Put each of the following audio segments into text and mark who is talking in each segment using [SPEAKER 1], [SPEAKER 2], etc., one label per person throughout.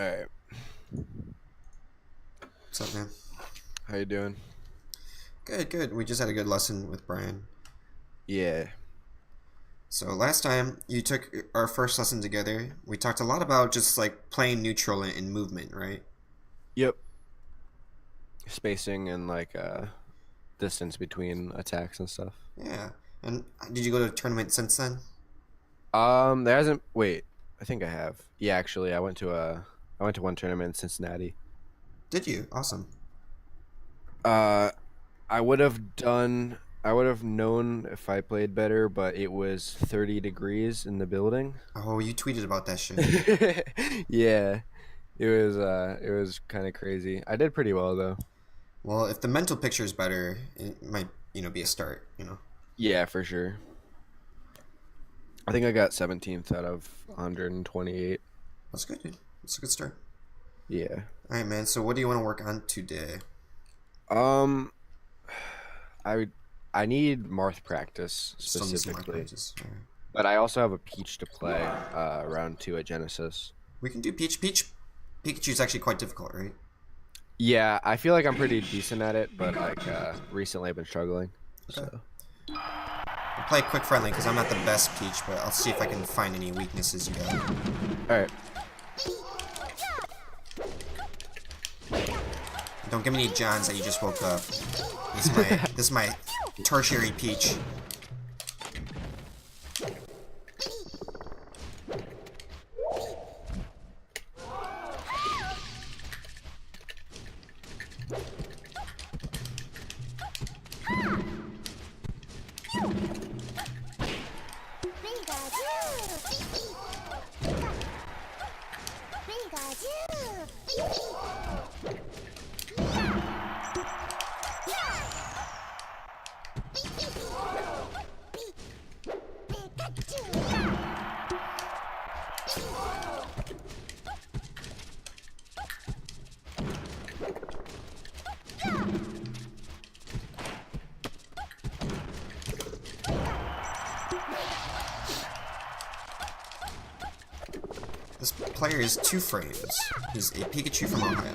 [SPEAKER 1] Alright,
[SPEAKER 2] What's up, man?
[SPEAKER 1] how you doing?
[SPEAKER 2] Good, good. We just had a good lesson with Brian.
[SPEAKER 1] Yeah.
[SPEAKER 2] So last time you took our first lesson together, we talked a lot about just like playing neutral in movement, right?
[SPEAKER 1] Yep. Spacing and distance between attacks and stuff.
[SPEAKER 2] Yeah. And did you go to a tournament since then?
[SPEAKER 1] There hasn't. Wait, I think I have. Yeah, actually, I went to one tournament in Cincinnati.
[SPEAKER 2] Did you? Awesome.
[SPEAKER 1] Uh, I would have done. I would have known if I played better, but it was 30 degrees in the building.
[SPEAKER 2] Oh, you tweeted about that shit.
[SPEAKER 1] Yeah, it was kind of crazy. I did pretty well though.
[SPEAKER 2] Well, if the mental picture is better, it might, be a start.
[SPEAKER 1] Yeah, for sure. I think I got 17th out of 128.
[SPEAKER 2] That's good, dude. That's a good start.
[SPEAKER 1] Yeah.
[SPEAKER 2] All right, man. So what do you want to work on today?
[SPEAKER 1] Um, I I need Marth practice
[SPEAKER 2] Still need some more
[SPEAKER 1] specifically,
[SPEAKER 2] practice. All right.
[SPEAKER 1] but I also have a Peach to play round two at Genesis.
[SPEAKER 2] We can do Peach. Pikachu's actually quite difficult, right?
[SPEAKER 1] Yeah, I feel like I'm pretty decent at it, but recently I've been struggling.
[SPEAKER 2] Okay.
[SPEAKER 1] So
[SPEAKER 2] I'll play quick friendly because I'm not the best Peach, but I'll see if I can find any weaknesses you got.
[SPEAKER 1] all right.
[SPEAKER 2] Don't give me any Johns that you just woke up. This is my tertiary Peach. This player is 2Framez. He's a Pikachu from Ohio.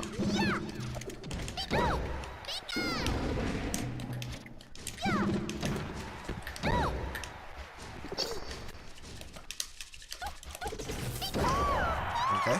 [SPEAKER 2] Okay.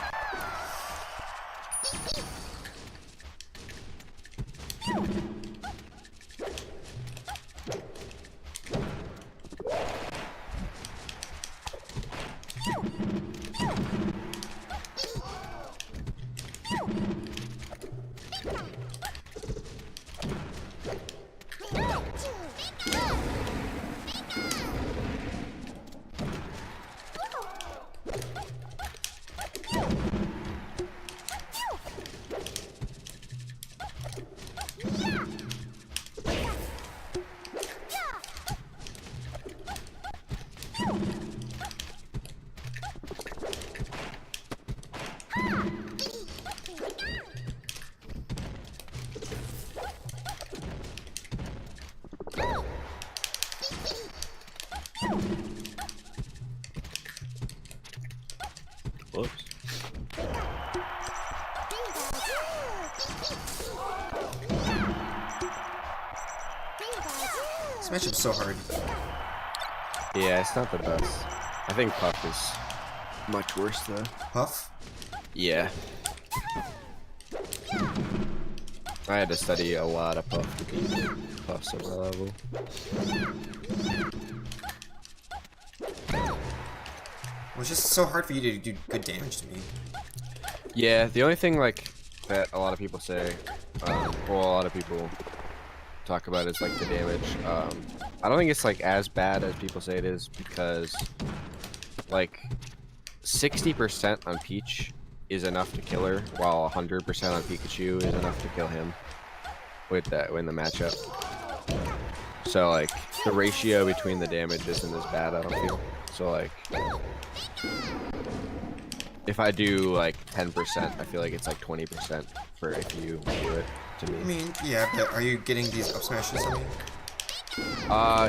[SPEAKER 1] Whoops.
[SPEAKER 2] This matchup's so hard.
[SPEAKER 1] Yeah, it's not the best. I think Puff is much worse though.
[SPEAKER 2] Puff?
[SPEAKER 1] Yeah. I had to study a lot of Puff to beat Puff's at my level.
[SPEAKER 2] It was just so hard for you to do good damage to me.
[SPEAKER 1] Yeah, the only thing that a lot of people say, well, a lot of people talk about is like the damage. I don't think it's like as bad as people say it is because like 60% on Peach is enough to kill her, while 100% on Pikachu is enough to kill him with that in the matchup. So like the ratio between the damage isn't as bad, I don't feel. So like if I do like 10%, I feel like it's like 20% for if you do it to
[SPEAKER 2] I
[SPEAKER 1] me.
[SPEAKER 2] mean, yeah, but are you getting these up smashes on me?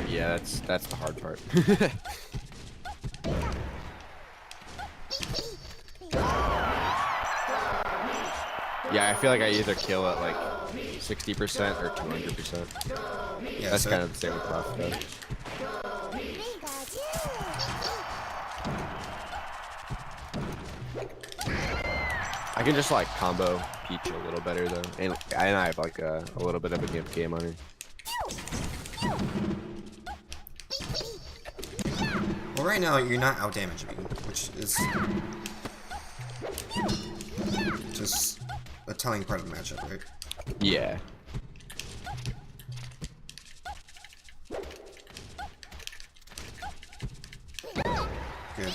[SPEAKER 1] Yeah, that's the hard part. Yeah, I feel like I either kill at like 60% or 200%.
[SPEAKER 2] Yeah,
[SPEAKER 1] That's
[SPEAKER 2] so
[SPEAKER 1] kind of the same with Puff though. I can just like combo Peach a little better though, and I have like a little bit of a game on her.
[SPEAKER 2] well, right now you're not out damaging me, which is just a telling part of the matchup, right?
[SPEAKER 1] Yeah.
[SPEAKER 2] Good.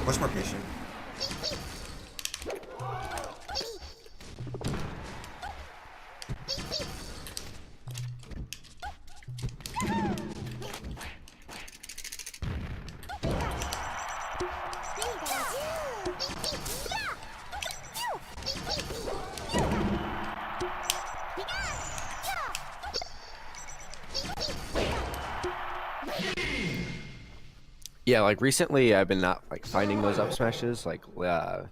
[SPEAKER 2] Much more patient.
[SPEAKER 1] Yeah, like recently I've been not like finding those up smashes. Like a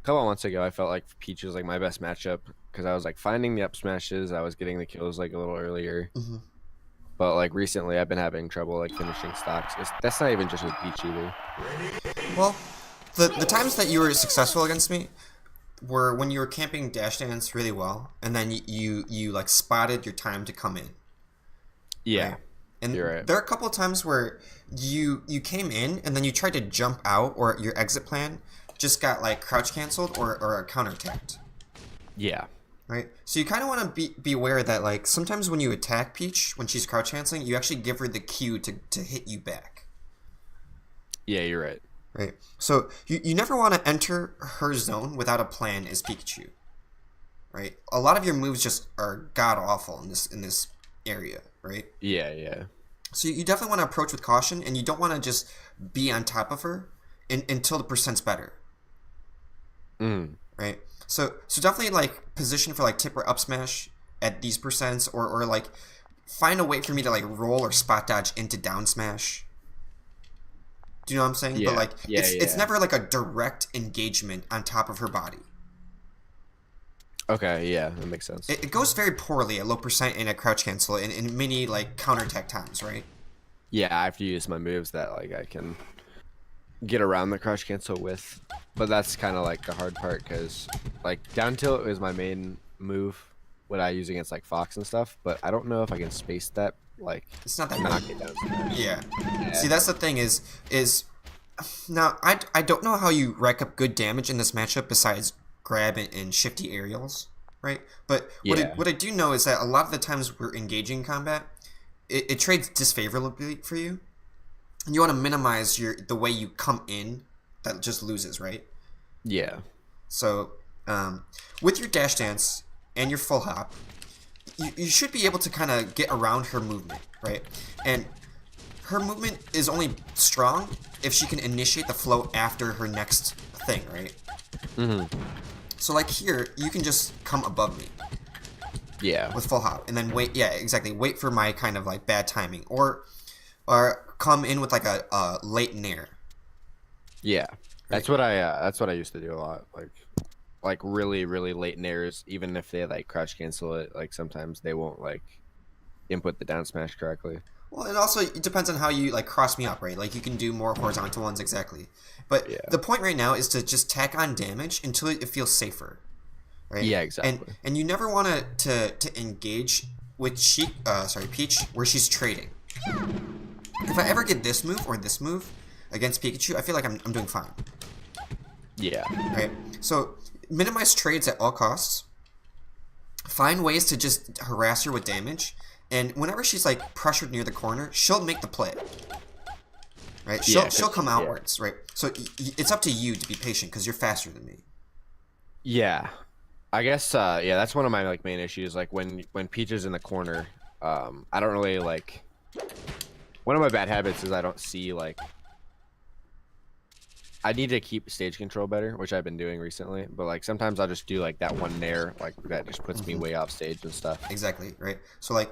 [SPEAKER 1] couple of months ago, I felt like Peach was like my best matchup because I was like finding the up smashes. I was getting the kills like a little earlier.
[SPEAKER 2] Mm-hmm.
[SPEAKER 1] But like recently, I've been having trouble like finishing stocks. That's not even just with Peach either.
[SPEAKER 2] Well, the times that you were successful against me were when you were camping dash dance really well, and then you like spotted your time to come in.
[SPEAKER 1] Yeah,
[SPEAKER 2] right? And
[SPEAKER 1] you're right.
[SPEAKER 2] there are a couple of times where you came in and then you tried to jump out, or your exit plan just got like crouch canceled or counterattacked.
[SPEAKER 1] Yeah.
[SPEAKER 2] Right? So you kind of want to be aware that like sometimes when you attack Peach when she's crouch canceling, you actually give her the cue to hit you back.
[SPEAKER 1] Yeah, you're right.
[SPEAKER 2] Right? So you never want to enter her zone without a plan as Pikachu. Right? A lot of your moves just are god awful in this area, right?
[SPEAKER 1] Yeah, yeah.
[SPEAKER 2] So you definitely want to approach with caution, and you don't want to just be on top of her until the percent's better. Right? So definitely like position for like tip or up smash at these percents, or like find a way for me to like roll or spot dodge into down smash. Do you know what I'm saying?
[SPEAKER 1] Yeah.
[SPEAKER 2] But like it's
[SPEAKER 1] Yeah.
[SPEAKER 2] never like a direct engagement on top of her body.
[SPEAKER 1] Okay, yeah, that makes sense.
[SPEAKER 2] It goes very poorly at low percent and at crouch cancel in many like counterattack times, right?
[SPEAKER 1] Yeah, I have to use my moves that like I can get around the crouch cancel with, but that's kind of like the hard part because like down tilt is my main move when I use against like Fox and stuff, but I don't know if I can space that like
[SPEAKER 2] It's not that
[SPEAKER 1] knock
[SPEAKER 2] good.
[SPEAKER 1] it down smash.
[SPEAKER 2] Yeah. See, that's the thing is now I don't know how you rack up good damage in this matchup besides grab and shifty aerials, right? But what I do know is that a lot of the times we're engaging in combat, it trades disfavorably for you. And you want to minimize the way you come in that just loses, right?
[SPEAKER 1] Yeah.
[SPEAKER 2] So with your dash dance and your full hop, you should be able to kind of get around her movement, right? And her movement is only strong if she can initiate the flow after her next thing, right? So like here, you can just come above me.
[SPEAKER 1] Yeah.
[SPEAKER 2] With full hop, and then wait. Yeah, exactly. Wait for my kind of like bad timing, or come in with like a late nair.
[SPEAKER 1] Yeah. That's what I used to do a lot. Like really late nairs, even if they like crouch cancel it, like sometimes they won't like input the down smash correctly.
[SPEAKER 2] Well, and also it depends on how you like cross me up, right? Like you can do more horizontal ones, exactly. But
[SPEAKER 1] Yeah.
[SPEAKER 2] the point right now is to just tack on damage until it feels safer, right?
[SPEAKER 1] Yeah, exactly.
[SPEAKER 2] And you never want to engage with Peach where she's trading. If I ever get this move or this move against Pikachu, I feel like I'm doing fine.
[SPEAKER 1] Yeah.
[SPEAKER 2] Right? So minimize trades at all costs. Find ways to just harass her with damage. And whenever she's like pressured near the corner, she'll make the play. Right? She'll come outwards, right? So it's up to you to be patient because you're faster than me.
[SPEAKER 1] Yeah. I guess yeah, that's one of my like main issues. Like when Peach is in the corner, I don't really like. One of my bad habits is I don't see like. I need to keep stage control better, which I've been doing recently. But like sometimes I'll just do like that one nair, like that just puts me way off stage and stuff.
[SPEAKER 2] Exactly, right? So like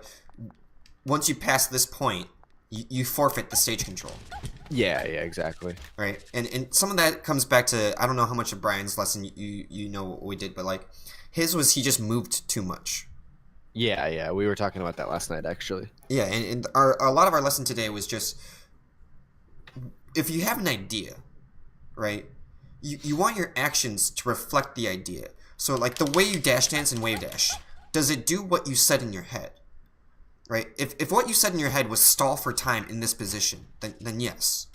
[SPEAKER 2] once you pass this point, you forfeit the stage control.
[SPEAKER 1] Yeah, exactly.
[SPEAKER 2] Right, and some of that comes back to, I don't know how much of Brian's lesson you know what we did, but like his was he just moved too much.
[SPEAKER 1] Yeah, we were talking about that last night actually.
[SPEAKER 2] Yeah, and a lot of our lesson today was just, if you have an idea, right, you want your actions to reflect the idea. So like the way you dash dance and wave dash, does it do what you said in your head? Right? If what you said in your head was stall for time in this position, then yes.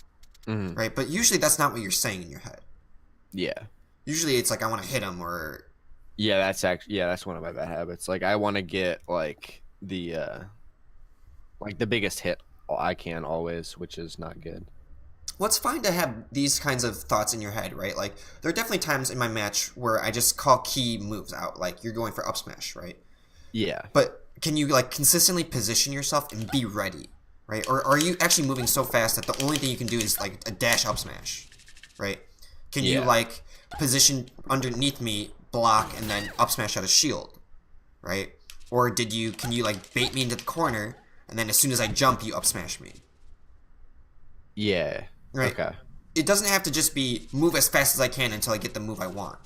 [SPEAKER 1] Mm-hmm.
[SPEAKER 2] Right? But usually that's not what you're saying in your head.
[SPEAKER 1] Yeah.
[SPEAKER 2] Usually it's like, I want to hit him, or...
[SPEAKER 1] Yeah, that's one of my bad habits. Like I want to get like the biggest hit I can always, which is not good.
[SPEAKER 2] Well, it's fine to have these kinds of thoughts in your head, right? Like, there are definitely times in my match where I just call key moves out, like you're going for up smash, right?
[SPEAKER 1] Yeah.
[SPEAKER 2] But can you like consistently position yourself and be ready, right? Or are you actually moving so fast that the only thing you can do is like a dash up smash, right? Can you like position underneath me, block, and then up smash out a shield, right? Or can you like bait me into the corner, and then as soon as I jump, you up smash me?
[SPEAKER 1] Yeah.
[SPEAKER 2] Right.
[SPEAKER 1] Okay.
[SPEAKER 2] It doesn't have to just be move as fast as I can until I get the move I want,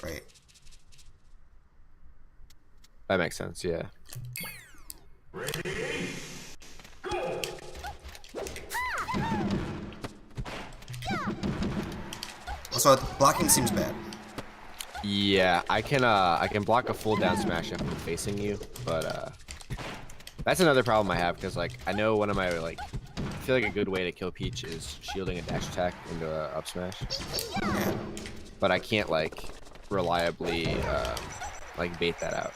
[SPEAKER 2] right?
[SPEAKER 1] That makes sense, yeah.
[SPEAKER 3] Ready, go!
[SPEAKER 2] Also, blocking seems bad.
[SPEAKER 1] Yeah, I can block a full down smash if I'm facing you, but that's another problem I have, because like I know one of my I feel like a good way to kill Peach is shielding a dash attack into a up smash, but I can't like reliably like bait that out.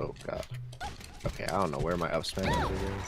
[SPEAKER 1] Oh god. Okay, I don't know where my up smash is again.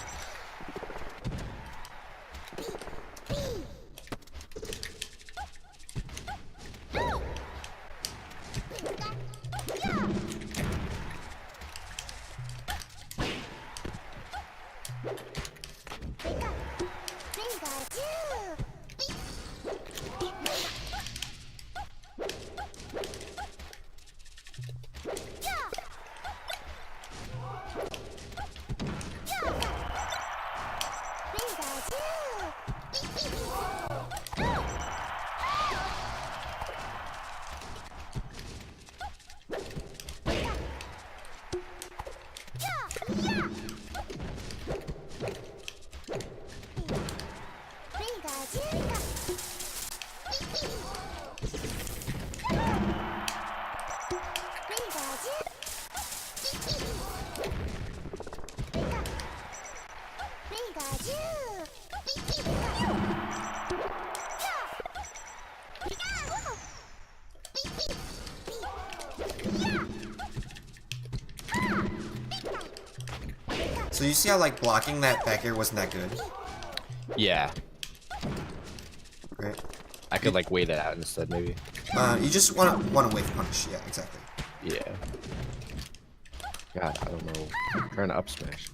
[SPEAKER 2] So you see how like blocking that back air wasn't that good,
[SPEAKER 1] Yeah,
[SPEAKER 2] right?
[SPEAKER 1] I could like wait it out instead, maybe.
[SPEAKER 2] You just want to wave punish. Yeah, exactly.
[SPEAKER 1] Yeah. God, I don't know. I'm trying to up smash.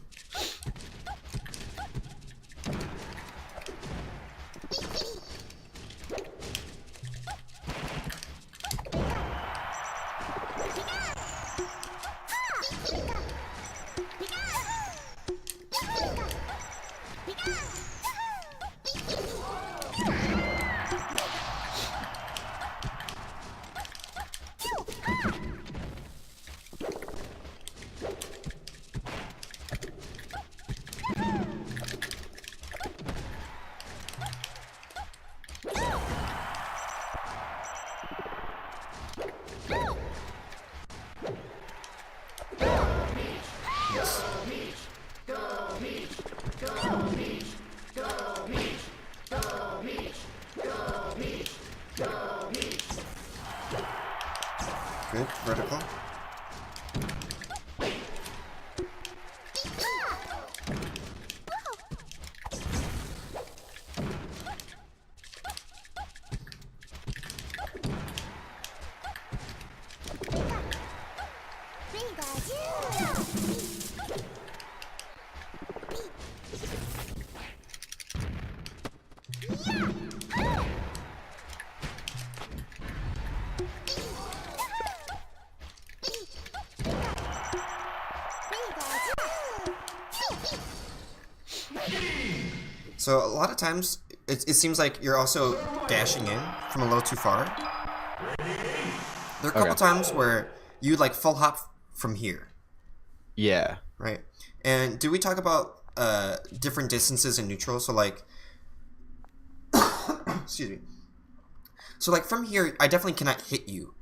[SPEAKER 2] Good vertical. So a lot of times, it seems like you're also dashing in from a little too far. There are a couple times where you like full hop from here,
[SPEAKER 1] Yeah.
[SPEAKER 2] right? And do we talk about different distances in neutral? So like, excuse me. So like from here, I definitely cannot hit you,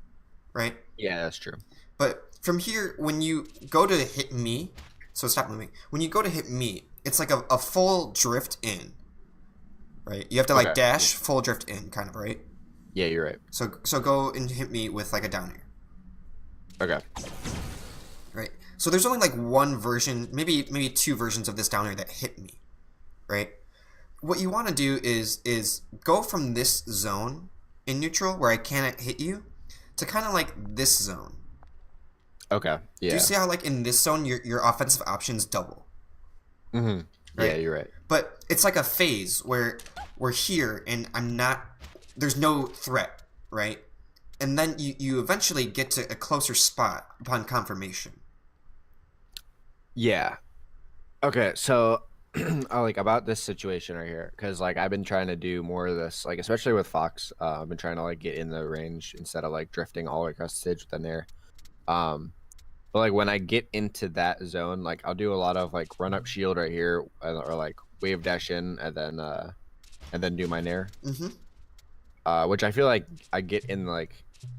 [SPEAKER 2] right?
[SPEAKER 1] Yeah, that's true.
[SPEAKER 2] But from here, when you go to hit me, so stop moving. When you go to hit me, it's like a full drift in, right? You have to like
[SPEAKER 1] Okay.
[SPEAKER 2] dash, full drift in, kind of, right?
[SPEAKER 1] Yeah, you're right.
[SPEAKER 2] So go and hit me with like a down air,
[SPEAKER 1] Okay.
[SPEAKER 2] right? So there's only like one version, maybe two versions of this down air that hit me, right? What you want to do is go from this zone in neutral where I cannot hit you to kind of like this zone.
[SPEAKER 1] Okay. Yeah.
[SPEAKER 2] Do you see how like in this zone your offensive options double?
[SPEAKER 1] Mm-hmm.
[SPEAKER 2] Right?
[SPEAKER 1] Yeah, you're right.
[SPEAKER 2] But it's like a phase where we're here and I'm not, there's no threat, right? And then you eventually get to a closer spot upon confirmation.
[SPEAKER 1] Yeah. Okay, so like about this situation right here, because like I've been trying to do more of this, like especially with Fox. I've been trying to like get in the range instead of like drifting all the way across the stage with an air. But like when I get into that zone, like I'll do a lot of like run up shield right here, or like wave dash in, and then do my nair. Which I feel like I get in like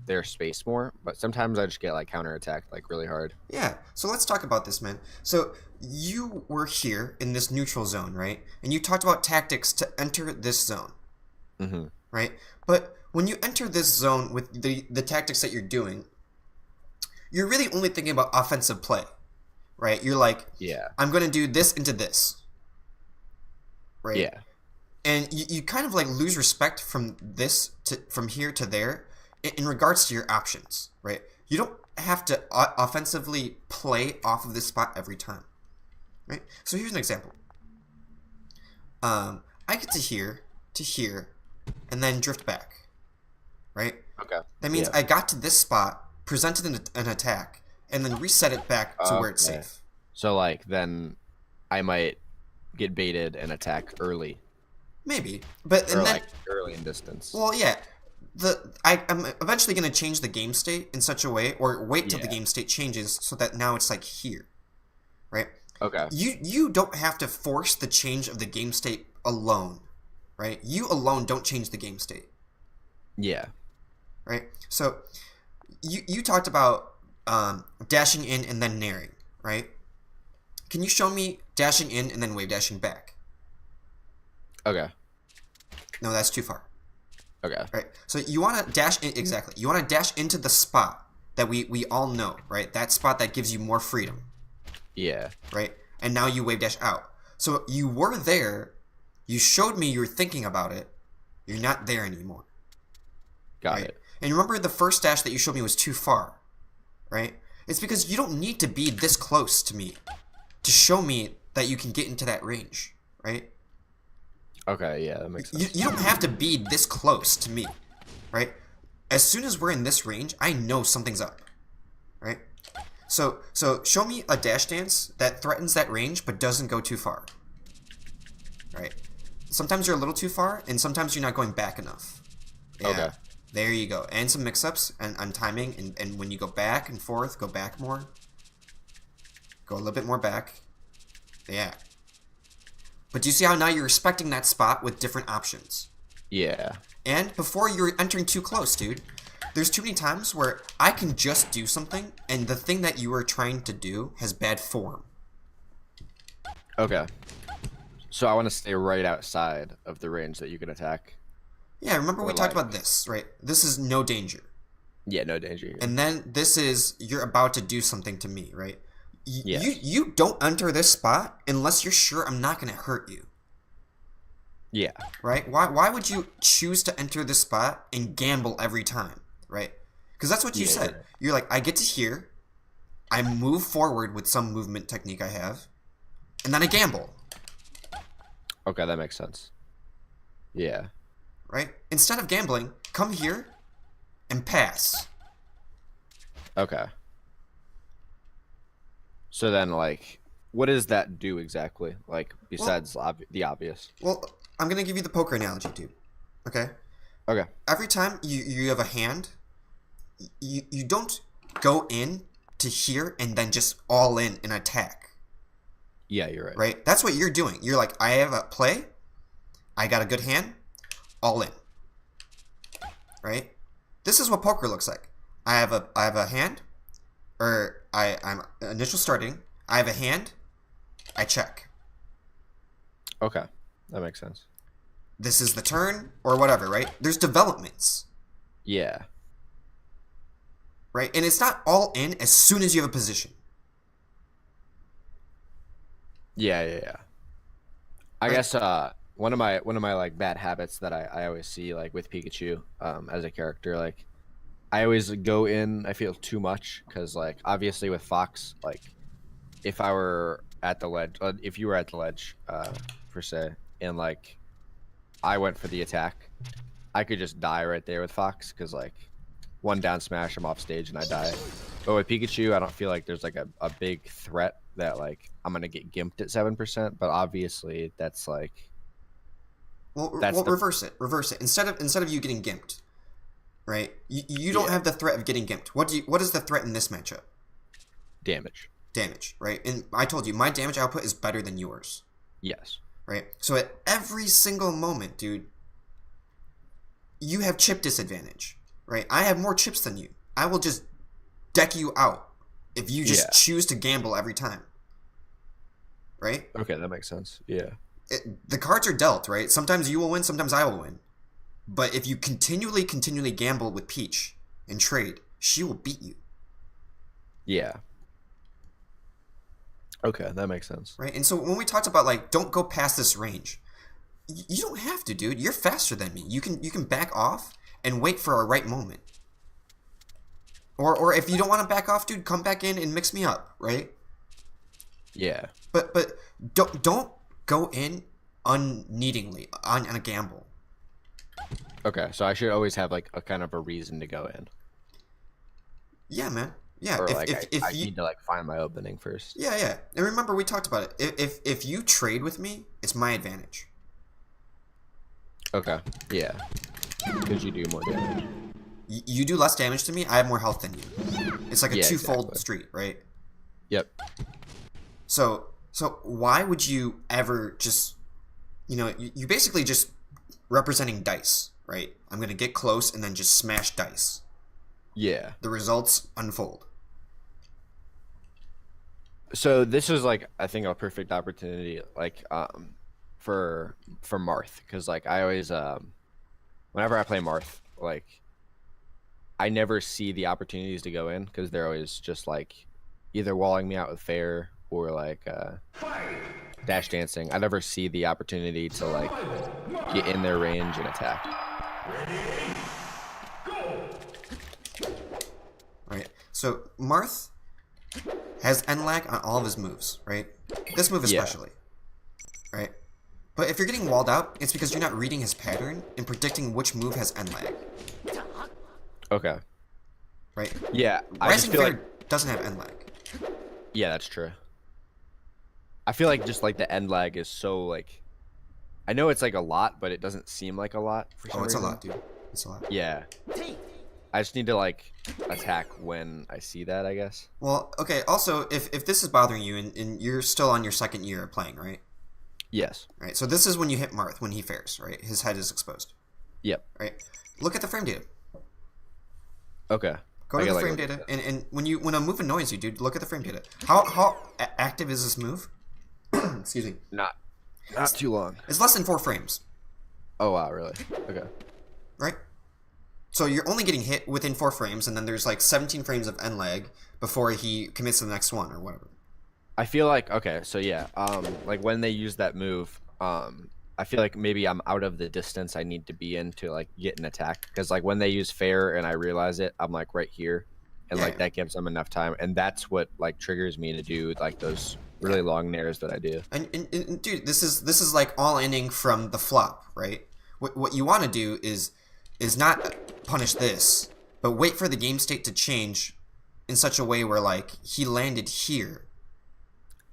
[SPEAKER 1] their space more, but sometimes I just get like counter attacked like really hard.
[SPEAKER 2] Yeah, so let's talk about this, man. So you were here in this neutral zone, right? And you talked about tactics to enter this zone,
[SPEAKER 1] Mm-hmm.
[SPEAKER 2] right? But when you enter this zone with the tactics that you're doing, you're really only thinking about offensive play, right? You're like,
[SPEAKER 1] Yeah.
[SPEAKER 2] I'm going to do this into this, right?
[SPEAKER 1] Yeah.
[SPEAKER 2] And you kind of like lose respect from this to from here to there in regards to your options, right? You don't have to offensively play off of this spot every time, right? So here's an example. I get to here, and then drift back, right?
[SPEAKER 1] Okay.
[SPEAKER 2] That means
[SPEAKER 1] Yeah.
[SPEAKER 2] I got to this spot, presented an attack, and then reset it back to where it's
[SPEAKER 1] Okay.
[SPEAKER 2] safe.
[SPEAKER 1] So like then I might get baited and attack early,
[SPEAKER 2] Maybe, but
[SPEAKER 1] or
[SPEAKER 2] and then
[SPEAKER 1] like early in distance.
[SPEAKER 2] well, yeah. I'm eventually going to change the game state in such a way, or wait till the
[SPEAKER 1] Yeah.
[SPEAKER 2] game state changes so that now it's like here, right?
[SPEAKER 1] Okay.
[SPEAKER 2] You don't have to force the change of the game state alone, right? You alone don't change the game state,
[SPEAKER 1] Yeah.
[SPEAKER 2] right? So you talked about dashing in and then nairing, right? Can you show me dashing in and then wave dashing back?
[SPEAKER 1] Okay.
[SPEAKER 2] No, that's too far.
[SPEAKER 1] Okay.
[SPEAKER 2] Right. So you want to dash in, exactly. You want to dash into the spot that we all know, right? That spot that gives you more freedom,
[SPEAKER 1] Yeah.
[SPEAKER 2] right? And now you wave dash out. So you were there. You showed me you were thinking about it. You're not there anymore.
[SPEAKER 1] Got
[SPEAKER 2] Right?
[SPEAKER 1] it.
[SPEAKER 2] And remember the first dash that you showed me was too far, right? It's because you don't need to be this close to me to show me that you can get into that range, right?
[SPEAKER 1] Okay. Yeah, that makes sense.
[SPEAKER 2] You don't have to be this close to me, right? As soon as we're in this range, I know something's up, right? So show me a dash dance that threatens that range but doesn't go too far, right? Sometimes you're a little too far, and sometimes you're not going back enough. Yeah,
[SPEAKER 1] Okay.
[SPEAKER 2] there you go. And some mix-ups and on timing, and when you go back and forth, go back more. Go a little bit more back. Yeah. But do you see how now you're respecting that spot with different options?
[SPEAKER 1] Yeah.
[SPEAKER 2] And before you're entering too close, dude, there's too many times where I can just do something, and the thing that you are trying to do has bad form.
[SPEAKER 1] Okay. So I want to stay right outside of the range that you can attack.
[SPEAKER 2] Yeah, remember we
[SPEAKER 1] Or
[SPEAKER 2] talked
[SPEAKER 1] like-
[SPEAKER 2] about this, right? This is no danger.
[SPEAKER 1] Yeah, no danger here.
[SPEAKER 2] And then this is you're about to do something to me, right?
[SPEAKER 1] Yes.
[SPEAKER 2] You don't enter this spot unless you're sure I'm not going to hurt you,
[SPEAKER 1] Yeah.
[SPEAKER 2] right? Why would you choose to enter this spot and gamble every time, right? Because that's what you
[SPEAKER 1] Yeah,
[SPEAKER 2] said.
[SPEAKER 1] you're right.
[SPEAKER 2] You're like, I get to here, I move forward with some movement technique I have, and then I gamble.
[SPEAKER 1] Okay, that makes sense. Yeah.
[SPEAKER 2] right? Instead of gambling, come here and pass.
[SPEAKER 1] Okay. So then, like, what does that do exactly? Like, besides the obvious.
[SPEAKER 2] Well, I'm gonna give you the poker analogy, dude. Okay.
[SPEAKER 1] Okay.
[SPEAKER 2] Every time you have a hand, you don't go in to here and then just all in and attack.
[SPEAKER 1] Yeah, you're right.
[SPEAKER 2] Right? That's what you're doing. You're like, I have a play, I got a good hand, all in. Right? This is what poker looks like. I have a hand, or I'm initial starting. I have a hand, I check.
[SPEAKER 1] Okay, that makes sense.
[SPEAKER 2] This is the turn, or whatever, right? There's developments,
[SPEAKER 1] Yeah.
[SPEAKER 2] right? And it's not all in as soon as you have a position.
[SPEAKER 1] Yeah. I
[SPEAKER 2] Right.
[SPEAKER 1] guess one of my like bad habits that I always see like with Pikachu as a character, like I always go in, I feel too much because like obviously with Fox, like if I were at the ledge, if you were at the ledge per se, and like I went for the attack, I could just die right there with Fox because like one down smash, I'm off stage and I die. But with Pikachu, I don't feel like there's like a big threat that like I'm gonna get gimped at 7%. But obviously, that's like
[SPEAKER 2] Well,
[SPEAKER 1] that's the
[SPEAKER 2] reverse it. Reverse it. Instead of you getting gimped, right? You don't
[SPEAKER 1] Yeah.
[SPEAKER 2] have the threat of getting gimped. What is the threat in this matchup?
[SPEAKER 1] damage.
[SPEAKER 2] Damage, right? And I told you my damage output is better than yours,
[SPEAKER 1] Yes.
[SPEAKER 2] right? So at every single moment, dude, you have chip disadvantage, right? I have more chips than you. I will just deck you out if you just
[SPEAKER 1] Yeah.
[SPEAKER 2] choose to gamble every time, right?
[SPEAKER 1] Okay, that makes sense. Yeah.
[SPEAKER 2] The cards are dealt, right? Sometimes you will win, sometimes I will win. But if you continually gamble with Peach and trade, she will beat you,
[SPEAKER 1] Yeah. Okay, that makes sense.
[SPEAKER 2] right? And so when we talked about like don't go past this range, you don't have to, dude. You're faster than me. You can back off and wait for a right moment. Or if you don't want to back off, dude, come back in and mix me up, right?
[SPEAKER 1] Yeah.
[SPEAKER 2] But don't go in unneedingly on a gamble.
[SPEAKER 1] Okay, so I should always have like a kind of a reason to go in,
[SPEAKER 2] Yeah, man. Yeah,
[SPEAKER 1] or
[SPEAKER 2] if
[SPEAKER 1] like
[SPEAKER 2] if
[SPEAKER 1] I
[SPEAKER 2] you
[SPEAKER 1] need to like find my opening first.
[SPEAKER 2] yeah. And remember we talked about it. If you trade with me, it's my advantage.
[SPEAKER 1] Okay. Yeah. Because you do more damage.
[SPEAKER 2] You do less damage to me, I have more health than you. It's like a
[SPEAKER 1] Yeah,
[SPEAKER 2] twofold
[SPEAKER 1] exactly.
[SPEAKER 2] street, right?
[SPEAKER 1] Yep.
[SPEAKER 2] So why would you ever just, you basically just representing dice, right? I'm going to get close and then just smash dice.
[SPEAKER 1] Yeah.
[SPEAKER 2] The results unfold.
[SPEAKER 1] So this was like I think a perfect opportunity like for Marth because like I always whenever I play Marth like I never see the opportunities to go in because they're always just like either walling me out with fair or like dash dancing. I never see the opportunity to like get in their range and attack.
[SPEAKER 2] Right. So Marth has end lag on all of his moves, right? This move
[SPEAKER 1] Yeah.
[SPEAKER 2] especially. Right? But if you're getting walled out, it's because you're not reading his pattern and predicting which move has end lag.
[SPEAKER 1] Okay.
[SPEAKER 2] Right?
[SPEAKER 1] Yeah. I just
[SPEAKER 2] Rising
[SPEAKER 1] feel
[SPEAKER 2] Fair
[SPEAKER 1] like
[SPEAKER 2] doesn't have end lag.
[SPEAKER 1] yeah, that's true. I feel like just like the end lag is so like I know it's like a lot, but it doesn't seem like a lot for some
[SPEAKER 2] Oh, it's a
[SPEAKER 1] reason.
[SPEAKER 2] lot, dude. It's a lot.
[SPEAKER 1] Yeah. I just need to like attack when I see that, I guess.
[SPEAKER 2] Well, okay, also, if this is bothering you and you're still on your second year of playing, right?
[SPEAKER 1] Yes.
[SPEAKER 2] Right, so this is when you hit Marth, when he fares, right? His head is exposed,
[SPEAKER 1] Yep.
[SPEAKER 2] right? Look at the frame data.
[SPEAKER 1] Okay.
[SPEAKER 2] Go
[SPEAKER 1] I
[SPEAKER 2] to
[SPEAKER 1] get,
[SPEAKER 2] the
[SPEAKER 1] like,
[SPEAKER 2] frame
[SPEAKER 1] a look
[SPEAKER 2] data,
[SPEAKER 1] at that.
[SPEAKER 2] and when a move annoys you, dude, look at the frame data. How active is this move? Excuse me.
[SPEAKER 1] Not too long.
[SPEAKER 2] It's less than 4 frames,
[SPEAKER 1] Oh wow, really? Okay.
[SPEAKER 2] right? So you're only getting hit within 4 frames, and then there's like 17 frames of end lag before he commits to the next one or whatever.
[SPEAKER 1] I feel like okay, so yeah, like when they use that move, I feel like maybe I'm out of the distance I need to be in to like get an attack because like when they use fair and I realize it, I'm like right here, and like
[SPEAKER 2] Yeah.
[SPEAKER 1] that gives them enough time, and that's what like triggers me to do like those really long nairs that I do.
[SPEAKER 2] And dude, this is like all ending from the flop, right? What you want to do is not punish this, but wait for the game state to change in such a way where like he landed here.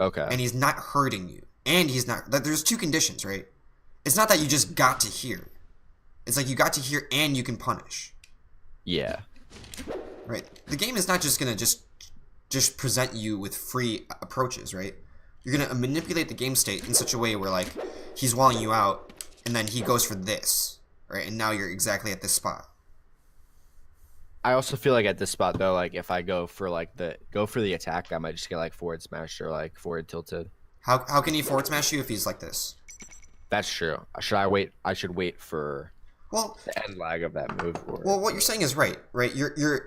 [SPEAKER 1] Okay.
[SPEAKER 2] And he's not hurting you. And he's not there's two conditions, right? It's not that you just got to here. It's like you got to here and you can punish.
[SPEAKER 1] Yeah.
[SPEAKER 2] Right. The game is not just gonna just present you with free approaches, right? You're gonna manipulate the game state in such a way where like he's walling you out and then he goes for this, right? And now you're exactly at this spot.
[SPEAKER 1] I also feel like at this spot though, like if I go for the attack, I might just get like forward smashed or like forward tilted.
[SPEAKER 2] How can he forward smash you if he's like this?
[SPEAKER 1] That's true. Should I wait? I should wait for
[SPEAKER 2] Well,
[SPEAKER 1] the end lag of that move.
[SPEAKER 2] well, what you're saying is right?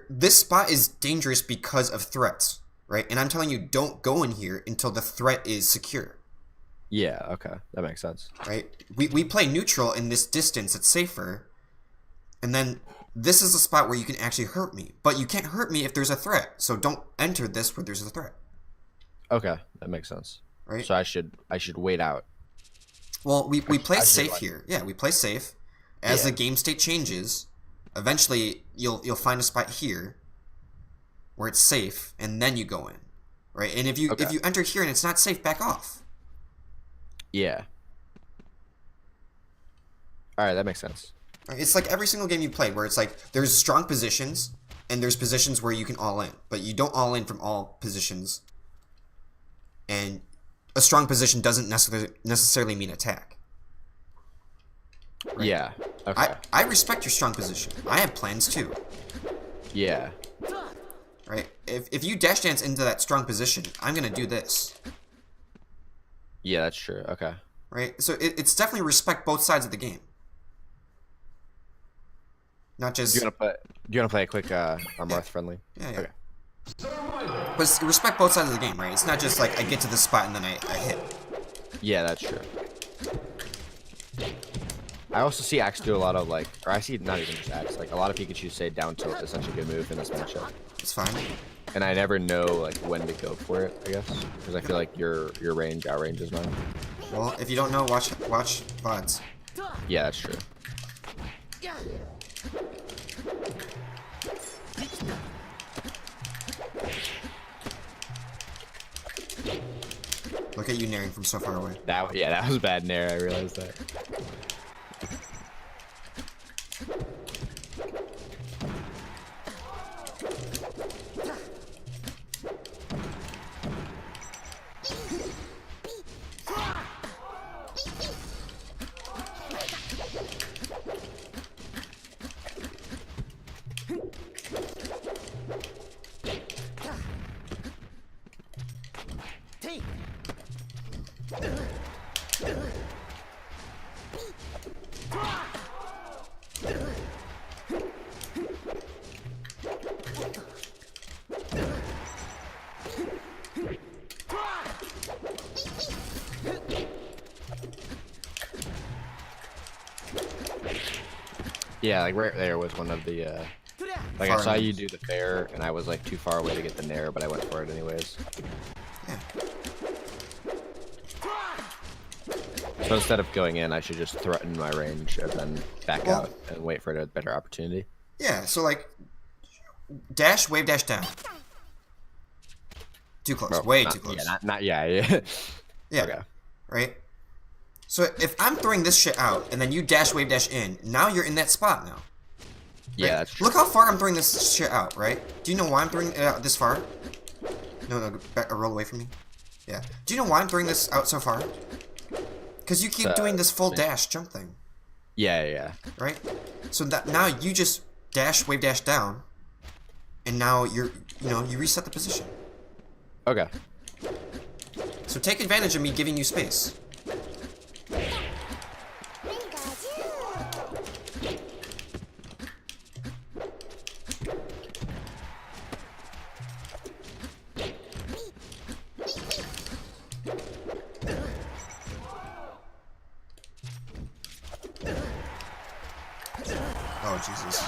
[SPEAKER 2] This spot is dangerous because of threats, right? And I'm telling you, don't go in here until the threat is secure.
[SPEAKER 1] Yeah. Okay, that makes sense.
[SPEAKER 2] Right? We play neutral in this distance. It's safer, and then this is a spot where you can actually hurt me, but you can't hurt me if there's a threat. So don't enter this where there's a threat.
[SPEAKER 1] Okay, that makes sense.
[SPEAKER 2] Right?
[SPEAKER 1] So I should wait out.
[SPEAKER 2] Well, we play safe here. Yeah, we play safe. As
[SPEAKER 1] Yeah.
[SPEAKER 2] the game state changes, eventually you'll find a spot here where it's safe, and then you go in, right? And if you enter here and it's not safe, back off.
[SPEAKER 1] Yeah. All right, that makes sense.
[SPEAKER 2] Right? It's like every single game you played where it's like there's strong positions and there's positions where you can all in, but you don't all in from all positions. And a strong position doesn't necessarily mean attack. Right?
[SPEAKER 1] Yeah. Okay.
[SPEAKER 2] I respect your strong position. I have plans too.
[SPEAKER 1] Yeah.
[SPEAKER 2] Right? If you dash dance into that strong position, I'm gonna do this.
[SPEAKER 1] Yeah, that's true. Okay.
[SPEAKER 2] Right? So it's definitely respect both sides of the game. Not just
[SPEAKER 1] Do you wanna play a quick Marth friendly?
[SPEAKER 2] yeah.
[SPEAKER 1] Okay.
[SPEAKER 2] But respect both sides of the game, right? It's not just like I get to this spot and then I hit.
[SPEAKER 1] Yeah, that's true. I also see Axe do a lot of like, or I see not even just Axe, like a lot of Pikachu say down tilt is such a good move in this matchup,
[SPEAKER 2] It's fine.
[SPEAKER 1] and I never know like when to go for it. I guess because I feel like your range outranges mine.
[SPEAKER 2] Well, if you don't know, watch VODs.
[SPEAKER 1] Yeah, that's true.
[SPEAKER 2] Look at you naring from so far away.
[SPEAKER 1] That was bad nair. I realized that. Yeah, like right there was one of the like I saw you do the fair and I was like too far away to get the nair, but I went for it anyways.
[SPEAKER 2] Yeah.
[SPEAKER 1] So instead of going in, I should just threaten my range and then back
[SPEAKER 2] Well-
[SPEAKER 1] out and wait for a better opportunity.
[SPEAKER 2] Yeah, so like dash, wave dash down. Too close.
[SPEAKER 1] Well,
[SPEAKER 2] Way
[SPEAKER 1] not-
[SPEAKER 2] too close.
[SPEAKER 1] Yeah, not yeah.
[SPEAKER 2] Yeah.
[SPEAKER 1] Okay.
[SPEAKER 2] Right? So if I'm throwing this shit out and then you dash, wave dash in, now you're in that spot now.
[SPEAKER 1] Yeah,
[SPEAKER 2] Right?
[SPEAKER 1] that's true.
[SPEAKER 2] Look how far I'm throwing this shit out, right? Do you know why I'm throwing it out this far? No, roll away from me. Yeah. Do you know why I'm throwing this out so far? Because you keep doing this full dash jump thing,
[SPEAKER 1] Yeah.
[SPEAKER 2] right? So that now you just dash, wave dash down, and now you reset the position.
[SPEAKER 1] Okay.
[SPEAKER 2] So take advantage of me giving you space. Oh, Jesus.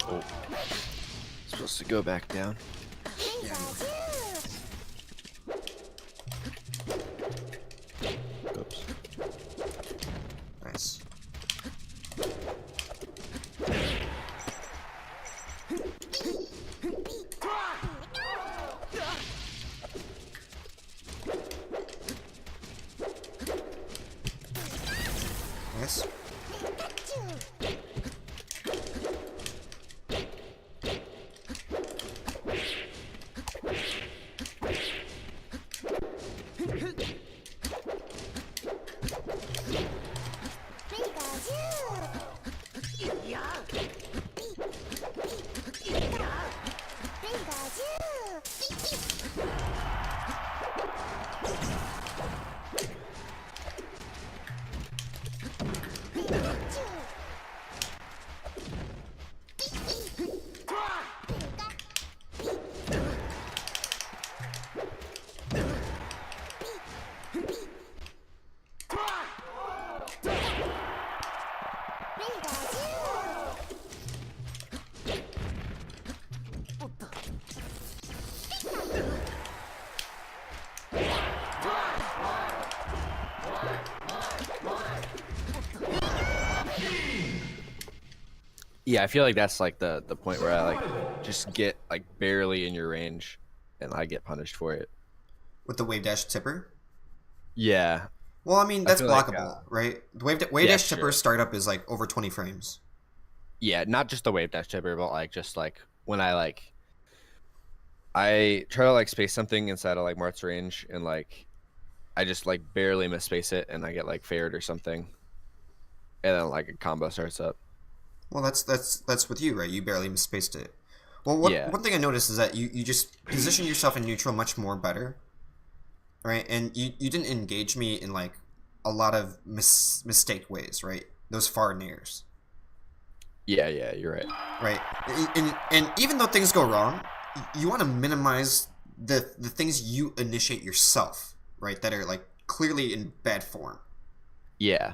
[SPEAKER 1] Oh. Supposed to go back down.
[SPEAKER 2] Yeah.
[SPEAKER 1] Oops.
[SPEAKER 2] Nice. Nice.
[SPEAKER 1] Yeah, I feel like that's like the point where I like just get like barely in your range, and I get punished for it.
[SPEAKER 2] With the wave dash tipper.
[SPEAKER 1] Yeah.
[SPEAKER 2] Well, I mean,
[SPEAKER 1] I
[SPEAKER 2] that's
[SPEAKER 1] feel like,
[SPEAKER 2] blockable, right? The wave
[SPEAKER 1] yeah,
[SPEAKER 2] dash tipper
[SPEAKER 1] sure.
[SPEAKER 2] startup is like over 20 frames.
[SPEAKER 1] Yeah, not just the wave dash tipper, but like just like when I try to like space something inside of like Mart's range, and like I just like barely misspace it, and I get like fared or something, and then like a combo starts up.
[SPEAKER 2] Well, that's with you, right? You barely misspaced it. Well,
[SPEAKER 1] Yeah.
[SPEAKER 2] one thing I noticed is that you just position yourself in neutral much more better, right? And you didn't engage me in like a lot of mistake ways, right? Those far nairs,
[SPEAKER 1] Yeah, you're right.
[SPEAKER 2] right? And even though things go wrong, you want to minimize the things you initiate yourself, right? That are like clearly in bad form.
[SPEAKER 1] Yeah.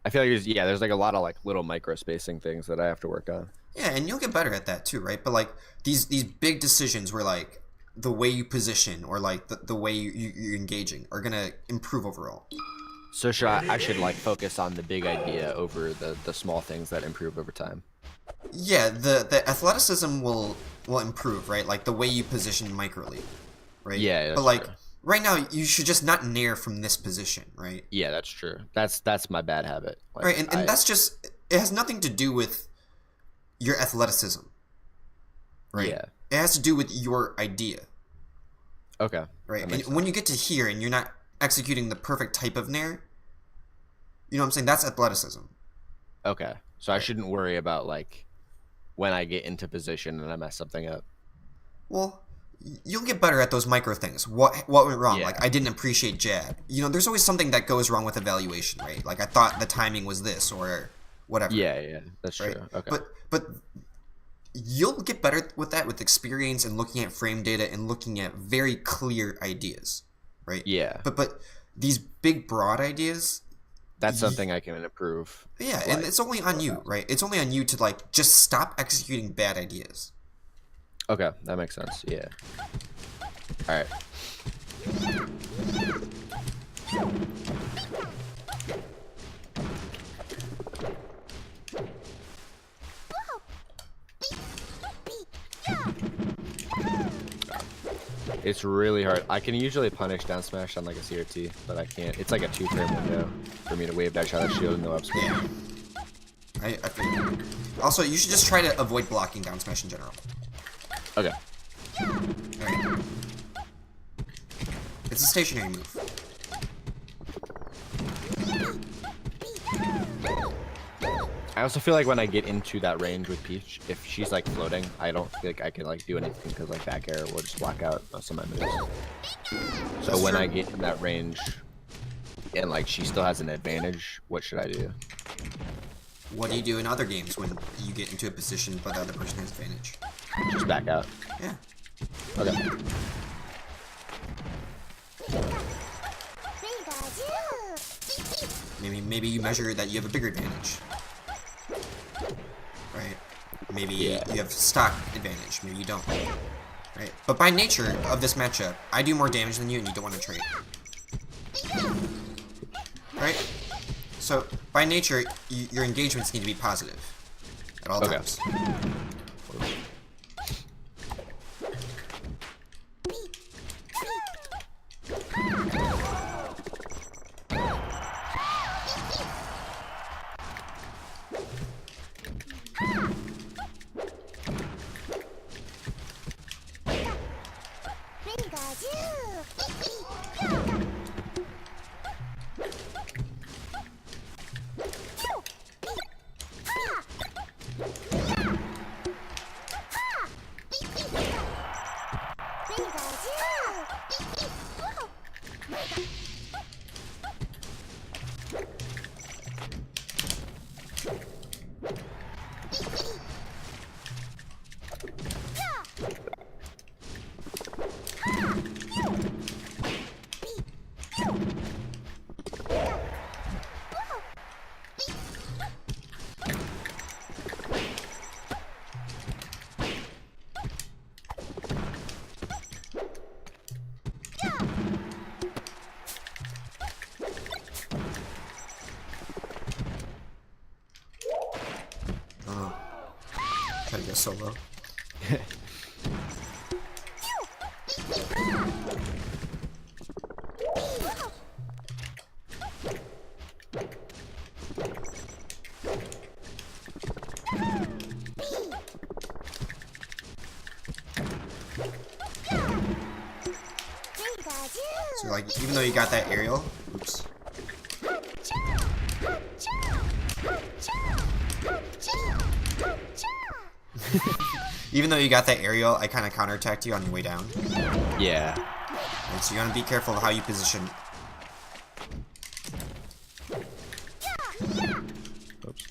[SPEAKER 1] I feel like there's like a lot of like little micro spacing things that I have to work on.
[SPEAKER 2] Yeah, and you'll get better at that too, right? But like these big decisions where like the way you position or like the way you're engaging are gonna improve overall.
[SPEAKER 1] So I should like focus on the big idea over the small things that improve over time.
[SPEAKER 2] Yeah, the athleticism will improve, right? Like the way you position microly, right?
[SPEAKER 1] Yeah,
[SPEAKER 2] but
[SPEAKER 1] that's
[SPEAKER 2] like
[SPEAKER 1] true.
[SPEAKER 2] right now you should just not nair from this position, right?
[SPEAKER 1] Yeah, that's true. That's my bad habit. Like,
[SPEAKER 2] Right, and that's just it has nothing to do with your athleticism, right?
[SPEAKER 1] Yeah.
[SPEAKER 2] It has to do with your idea,
[SPEAKER 1] Okay.
[SPEAKER 2] right?
[SPEAKER 1] That
[SPEAKER 2] And
[SPEAKER 1] makes
[SPEAKER 2] when you get to here and you're not executing the perfect type of nair, you know what I'm saying? That's athleticism.
[SPEAKER 1] Okay. So I shouldn't worry about like when I get into position and I mess something up.
[SPEAKER 2] Well, you'll get better at those micro things. What went wrong?
[SPEAKER 1] Yeah.
[SPEAKER 2] Like I didn't appreciate jab. You know, there's always something that goes wrong with evaluation, right? Like I thought the timing was this or whatever.
[SPEAKER 1] Yeah, that's
[SPEAKER 2] right?
[SPEAKER 1] true. Okay.
[SPEAKER 2] But you'll get better with that with experience and looking at frame data and looking at very clear ideas, right?
[SPEAKER 1] Yeah.
[SPEAKER 2] But these big broad ideas,
[SPEAKER 1] That's something I can improve.
[SPEAKER 2] yeah,
[SPEAKER 1] like,
[SPEAKER 2] and it's only on you, right? It's only on you to like just stop executing bad ideas.
[SPEAKER 1] Okay, that makes sense. Yeah. All right. It's really hard. I can usually punish down smash on like a CRT, but I can't. It's like a 2-frame window for me to wave dash out of shield and no up smash.
[SPEAKER 2] Yeah. I feel. Also, you should just try to avoid blocking down smash in general.
[SPEAKER 1] Okay.
[SPEAKER 2] Alright. It's a stationary move.
[SPEAKER 1] I also feel like when I get into that range with Peach, if she's like floating, I don't feel like I can like do anything because like back air will just block out most of my moves. So
[SPEAKER 2] That's
[SPEAKER 1] when
[SPEAKER 2] true.
[SPEAKER 1] I get in that range and like she still has an advantage, what should I do?
[SPEAKER 2] What do you do in other games when you get into a position but the other person has advantage?
[SPEAKER 1] Just back out.
[SPEAKER 2] Yeah.
[SPEAKER 1] Okay.
[SPEAKER 2] Maybe you measure that you have a bigger advantage. Right. Maybe
[SPEAKER 1] Yeah.
[SPEAKER 2] you have stock advantage, maybe you don't. Right? But by nature of this matchup, I do more damage than you and you don't want to trade. Right? So, by nature, your engagements need to be positive at all times. Try to go solo. So like, even though you got that aerial, oops. Even though you got that aerial, I kind of counterattacked you on your way down.
[SPEAKER 1] Yeah.
[SPEAKER 2] And so you want to be careful of how you position.
[SPEAKER 1] Oops.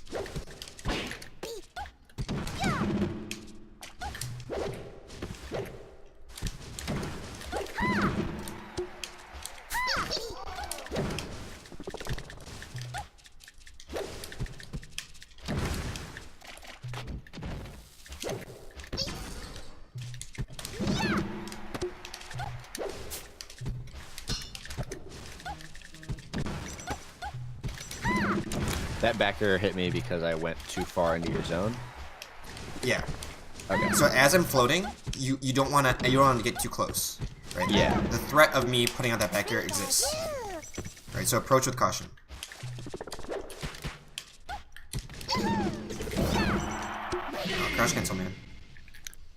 [SPEAKER 1] That back air hit me because I went too far into your zone.
[SPEAKER 2] Yeah.
[SPEAKER 1] Okay.
[SPEAKER 2] So as I'm floating, you don't want to get too close, right?
[SPEAKER 1] Yeah.
[SPEAKER 2] The threat of me putting out that back air exists. Right. So approach with caution. Oh, crouch cancel, man.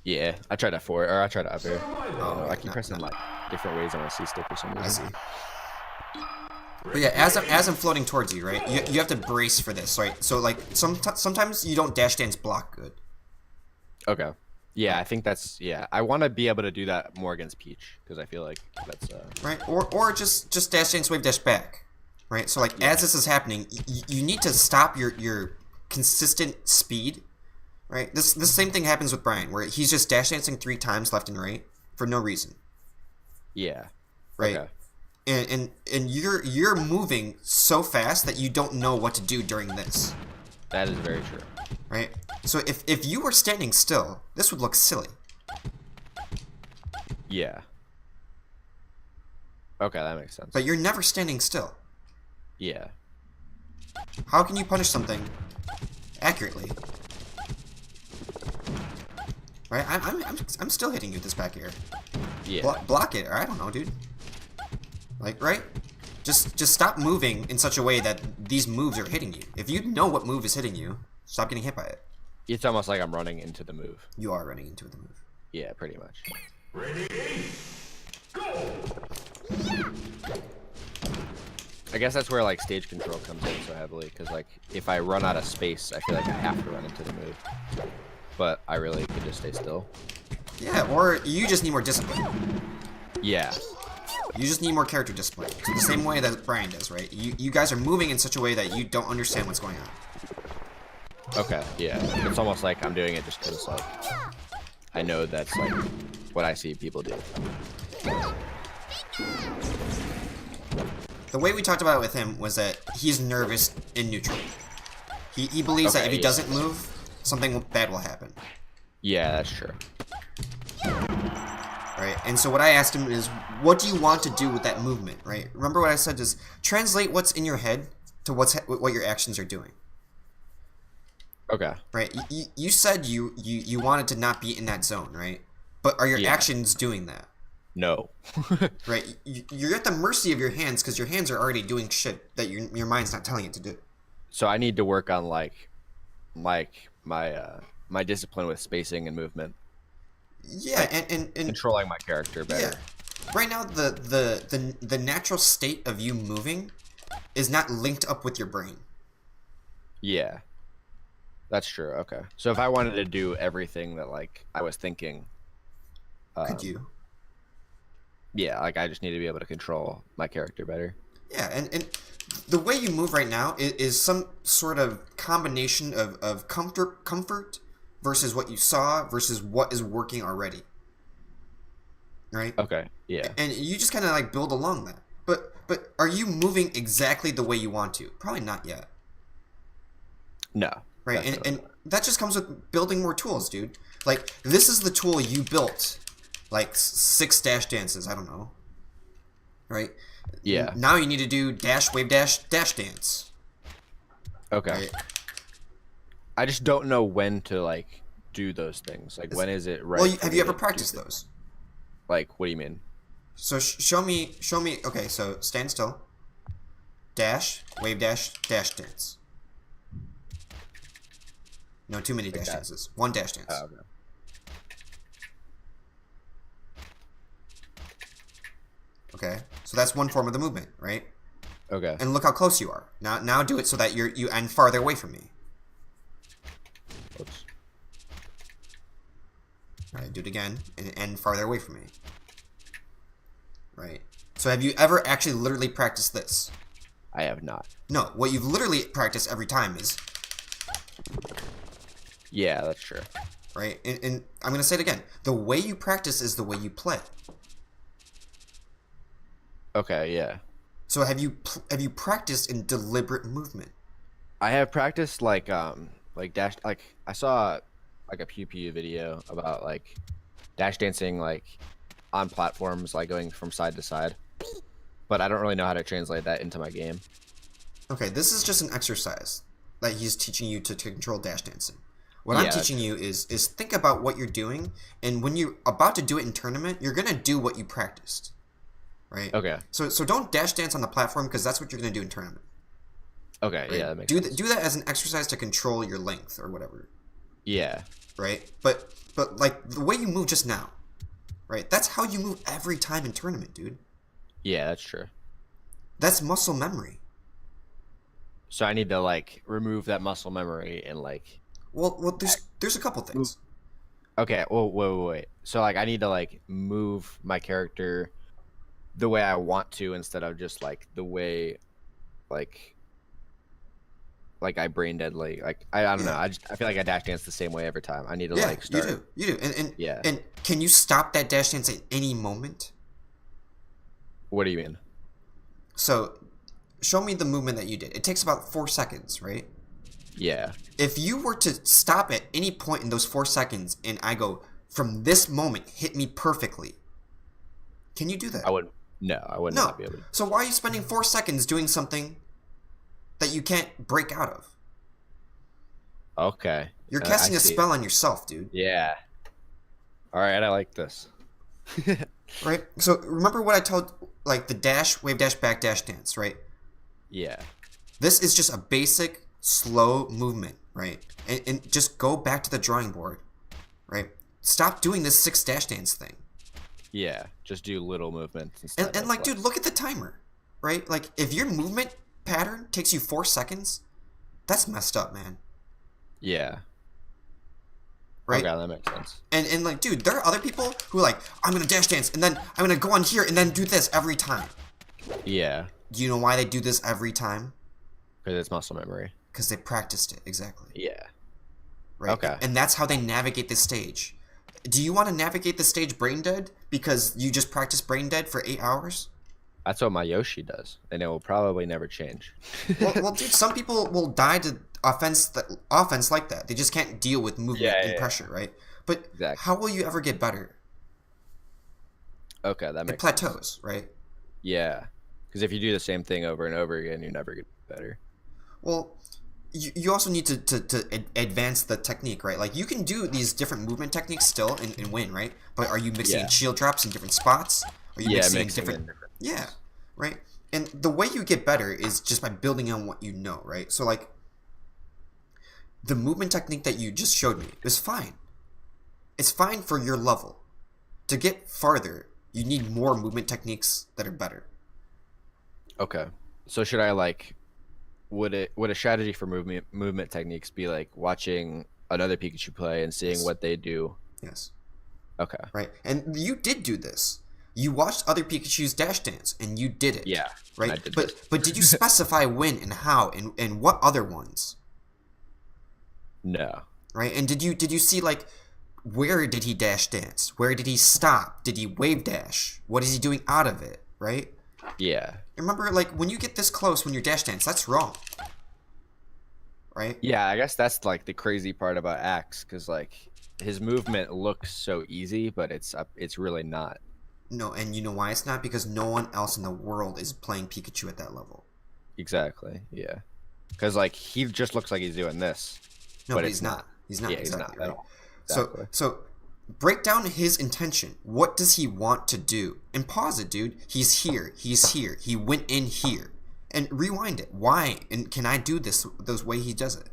[SPEAKER 1] Yeah, I tried that forward, or I tried to up air.
[SPEAKER 2] Oh,
[SPEAKER 1] I keep pressing like different ways on a C stick for some reason.
[SPEAKER 2] I see. But yeah, as I'm floating towards you, right? You have to brace for this, right? So like sometimes you don't dash dance block good.
[SPEAKER 1] Okay. Yeah, I think that's I want to be able to do that more against Peach because I feel like that's
[SPEAKER 2] Right? Or just dash dance wave dash back. Right? So like as this is happening, you need to stop your consistent speed. Right? This same thing happens with Brian, where he's just dash dancing 3 times left and right for no reason.
[SPEAKER 1] yeah.
[SPEAKER 2] Right?
[SPEAKER 1] Okay.
[SPEAKER 2] And you're moving so fast that you don't know what to do during this.
[SPEAKER 1] That is very true.
[SPEAKER 2] Right? So if you were standing still, this would look silly.
[SPEAKER 1] Yeah. Okay, that makes sense.
[SPEAKER 2] But you're never standing still.
[SPEAKER 1] Yeah.
[SPEAKER 2] How can you punish something accurately? Right? I'm still hitting you with this back here.
[SPEAKER 1] Yeah.
[SPEAKER 2] Block it, or I don't know, dude. Like, right? Just stop moving in such a way that these moves are hitting you. If you know what move is hitting you, stop getting hit by it.
[SPEAKER 1] It's almost like I'm running into the move.
[SPEAKER 2] You are running into the move.
[SPEAKER 1] Yeah, pretty much.
[SPEAKER 3] Ready? Go!
[SPEAKER 1] I guess that's where like stage control comes in so heavily because like if I run out of space, I feel like I have to run into the move. But I really could just stay still.
[SPEAKER 2] Yeah, or you just need more discipline.
[SPEAKER 1] Yeah.
[SPEAKER 2] You just need more character discipline. So the same way that Brian does, right? You guys are moving in such a way that you don't understand what's going on.
[SPEAKER 1] Okay, yeah. It's almost like I'm doing it just because like I know that's like what I see people do.
[SPEAKER 2] The way we talked about it with him was that he's nervous in neutral. He believes that if he doesn't move, something bad will happen.
[SPEAKER 1] Yeah, that's true.
[SPEAKER 2] Right? And so what I asked him is, what do you want to do with that movement, right? Remember what I said is, translate what's in your head to what your actions are doing.
[SPEAKER 1] Okay.
[SPEAKER 2] Right? You said you wanted to not be in that zone, right? But are your actions doing that?
[SPEAKER 1] No.
[SPEAKER 2] Right? You're at the mercy of your hands because your hands are already doing shit that your mind's not telling it to do.
[SPEAKER 1] So I need to work on like my my discipline with spacing and movement.
[SPEAKER 2] Yeah,
[SPEAKER 1] Like,
[SPEAKER 2] and
[SPEAKER 1] controlling my character better.
[SPEAKER 2] yeah. Right now, the natural state of you moving is not linked up with your brain.
[SPEAKER 1] Yeah. That's true. Okay. So if I wanted to do everything that like I was thinking,
[SPEAKER 2] Could you?
[SPEAKER 1] yeah, like I just need to be able to control my character better.
[SPEAKER 2] Yeah, and the way you move right now is some sort of combination of comfort versus what you saw versus what is working already. Right?
[SPEAKER 1] Okay. Yeah.
[SPEAKER 2] And you just kind of like build along that. But are you moving exactly the way you want to? Probably not yet.
[SPEAKER 1] No.
[SPEAKER 2] Right? And that just comes with building more tools, dude. Like, this is the tool you built. Like, 6 dash dances, I don't know. Right?
[SPEAKER 1] Yeah.
[SPEAKER 2] Now you need to do dash, wave dash, dash dance.
[SPEAKER 1] Okay.
[SPEAKER 2] Right?
[SPEAKER 1] I just don't know when to like do those things. Like when is it right?
[SPEAKER 2] Well,
[SPEAKER 1] for
[SPEAKER 2] have
[SPEAKER 1] me
[SPEAKER 2] you ever
[SPEAKER 1] to
[SPEAKER 2] practiced
[SPEAKER 1] do
[SPEAKER 2] those?
[SPEAKER 1] Like, what do you mean?
[SPEAKER 2] So show me. Okay, so stand still. Dash, wave dash, dash dance. No, too many dash
[SPEAKER 1] that.
[SPEAKER 2] dances. 1 dash dance.
[SPEAKER 1] Oh, okay.
[SPEAKER 2] Okay, so that's one form of the movement, right?
[SPEAKER 1] Okay.
[SPEAKER 2] And look how close you are. Now do it so that you end farther away from me.
[SPEAKER 1] Oops.
[SPEAKER 2] All right, do it again and end farther away from me. Right. So have you ever actually literally practiced this?
[SPEAKER 1] I have not.
[SPEAKER 2] No, what you've literally practiced every time is,
[SPEAKER 1] Yeah, that's true.
[SPEAKER 2] right? And I'm going to say it again. The way you practice is the way you play.
[SPEAKER 1] Okay. Yeah.
[SPEAKER 2] So have you practiced in deliberate movement?
[SPEAKER 1] I have practiced like dash, like I saw like a Pew Pew video about like dash dancing like on platforms, like going from side to side, but I don't really know how to translate that into my game.
[SPEAKER 2] Okay, this is just an exercise that he's teaching you to control dash dancing. What I'm teaching you is think about what you're doing, and when you're about to do it in tournament, you're gonna do what you practiced, right?
[SPEAKER 1] Okay.
[SPEAKER 2] So don't dash dance on the platform because that's what you're gonna do in tournament.
[SPEAKER 1] Okay.
[SPEAKER 2] Right?
[SPEAKER 1] Yeah, that makes
[SPEAKER 2] do
[SPEAKER 1] sense.
[SPEAKER 2] do that as an exercise to control your length or whatever,
[SPEAKER 1] Yeah.
[SPEAKER 2] right? But like the way you move just now, right? That's how you move every time in tournament, dude.
[SPEAKER 1] Yeah, that's true.
[SPEAKER 2] That's muscle memory.
[SPEAKER 1] So I need to like remove that muscle memory and like.
[SPEAKER 2] Well, there's a couple things.
[SPEAKER 1] Okay. Well, wait. So like I need to like move my character the way I want to instead of just like the way like I brain dead like I don't know. I feel like I dash dance the same way every time. I need to like start.
[SPEAKER 2] You do. And
[SPEAKER 1] Yeah.
[SPEAKER 2] And can you stop that dash dance at any moment?
[SPEAKER 1] What do you mean?
[SPEAKER 2] So, show me the movement that you did. It takes about 4 seconds, right?
[SPEAKER 1] Yeah.
[SPEAKER 2] If you were to stop at any point in those 4 seconds and I go, from this moment, hit me perfectly, can you do that?
[SPEAKER 1] I would. No, I would not be able to.
[SPEAKER 2] So why are you spending 4 seconds doing something that you can't break out of?
[SPEAKER 1] Okay.
[SPEAKER 2] You're casting a spell on yourself, dude.
[SPEAKER 1] Yeah. All right, I like this.
[SPEAKER 2] Right? So remember what I told, like the dash, wave dash, back dash dance, right?
[SPEAKER 1] Yeah.
[SPEAKER 2] This is just a basic, slow movement, right? And just go back to the drawing board, right? Stop doing this 6 dash dance thing.
[SPEAKER 1] Yeah. Just do little movements instead.
[SPEAKER 2] And like, dude, look at the timer, right? Like, if your movement pattern takes you 4 seconds, that's messed up, man.
[SPEAKER 1] Yeah.
[SPEAKER 2] Right?
[SPEAKER 1] Okay, that makes sense.
[SPEAKER 2] And like, dude, there are other people who are like, I'm gonna dash dance, and then I'm gonna go on here and then do this every time.
[SPEAKER 1] Yeah.
[SPEAKER 2] Do you know why they do this every time?
[SPEAKER 1] Because it's muscle memory.
[SPEAKER 2] Because they practiced it, exactly.
[SPEAKER 1] Yeah.
[SPEAKER 2] Right?
[SPEAKER 1] Okay.
[SPEAKER 2] And that's how they navigate this stage. Do you want to navigate the stage brain dead because you just practiced brain dead for 8 hours?
[SPEAKER 1] That's what my Yoshi does, and it will probably never change.
[SPEAKER 2] Well, dude, some people will die to offense like that. They just can't deal with movement and pressure, right? But
[SPEAKER 1] Exactly.
[SPEAKER 2] how will you ever get better?
[SPEAKER 1] Okay, that
[SPEAKER 2] It
[SPEAKER 1] makes
[SPEAKER 2] plateaus,
[SPEAKER 1] sense.
[SPEAKER 2] right?
[SPEAKER 1] Yeah, because if you do the same thing over and over again, you never get better.
[SPEAKER 2] Well, you also need to advance the technique, right? Like, you can do these different movement techniques still and win, right? But are you mixing in
[SPEAKER 1] Yeah.
[SPEAKER 2] shield drops in different spots? Are you
[SPEAKER 1] Yeah,
[SPEAKER 2] mixing in
[SPEAKER 1] mixing
[SPEAKER 2] different...
[SPEAKER 1] in different.
[SPEAKER 2] Yeah, right? And the way you get better is just by building on what you know, right? So, like, the movement technique that you just showed me is fine. It's fine for your level. To get farther, you need more movement techniques that are better.
[SPEAKER 1] Okay, so should I like? Would a strategy for movement techniques be like watching another Pikachu play and seeing
[SPEAKER 2] Yes.
[SPEAKER 1] what they do?
[SPEAKER 2] Yes.
[SPEAKER 1] Okay.
[SPEAKER 2] Right? And you did do this. You watched other Pikachu's dash dance, and you did it.
[SPEAKER 1] Yeah.
[SPEAKER 2] Right?
[SPEAKER 1] I did
[SPEAKER 2] but
[SPEAKER 1] this.
[SPEAKER 2] but did you specify when and how and what other ones?
[SPEAKER 1] No.
[SPEAKER 2] Right? And did you see, like, where did he dash dance? Where did he stop? Did he wave dash? What is he doing out of it? Right?
[SPEAKER 1] Yeah.
[SPEAKER 2] Remember, like, when you get this close when you're dash dance, that's wrong. Right?
[SPEAKER 1] Yeah, I guess that's like the crazy part about Axe, because like his movement looks so easy, but it's really not.
[SPEAKER 2] No, and you know why it's not? Because no one else in the world is playing Pikachu at that level.
[SPEAKER 1] Exactly. Yeah. Because like he just looks like he's doing this.
[SPEAKER 2] No,
[SPEAKER 1] but
[SPEAKER 2] but
[SPEAKER 1] it's
[SPEAKER 2] he's not. He's not.
[SPEAKER 1] Yeah,
[SPEAKER 2] exactly,
[SPEAKER 1] he's not
[SPEAKER 2] right?
[SPEAKER 1] at all. Exactly.
[SPEAKER 2] So break down his intention. What does he want to do? And pause it, dude. He's here. He's here. He went in here. And rewind it. Why? And can I do this the way he does it?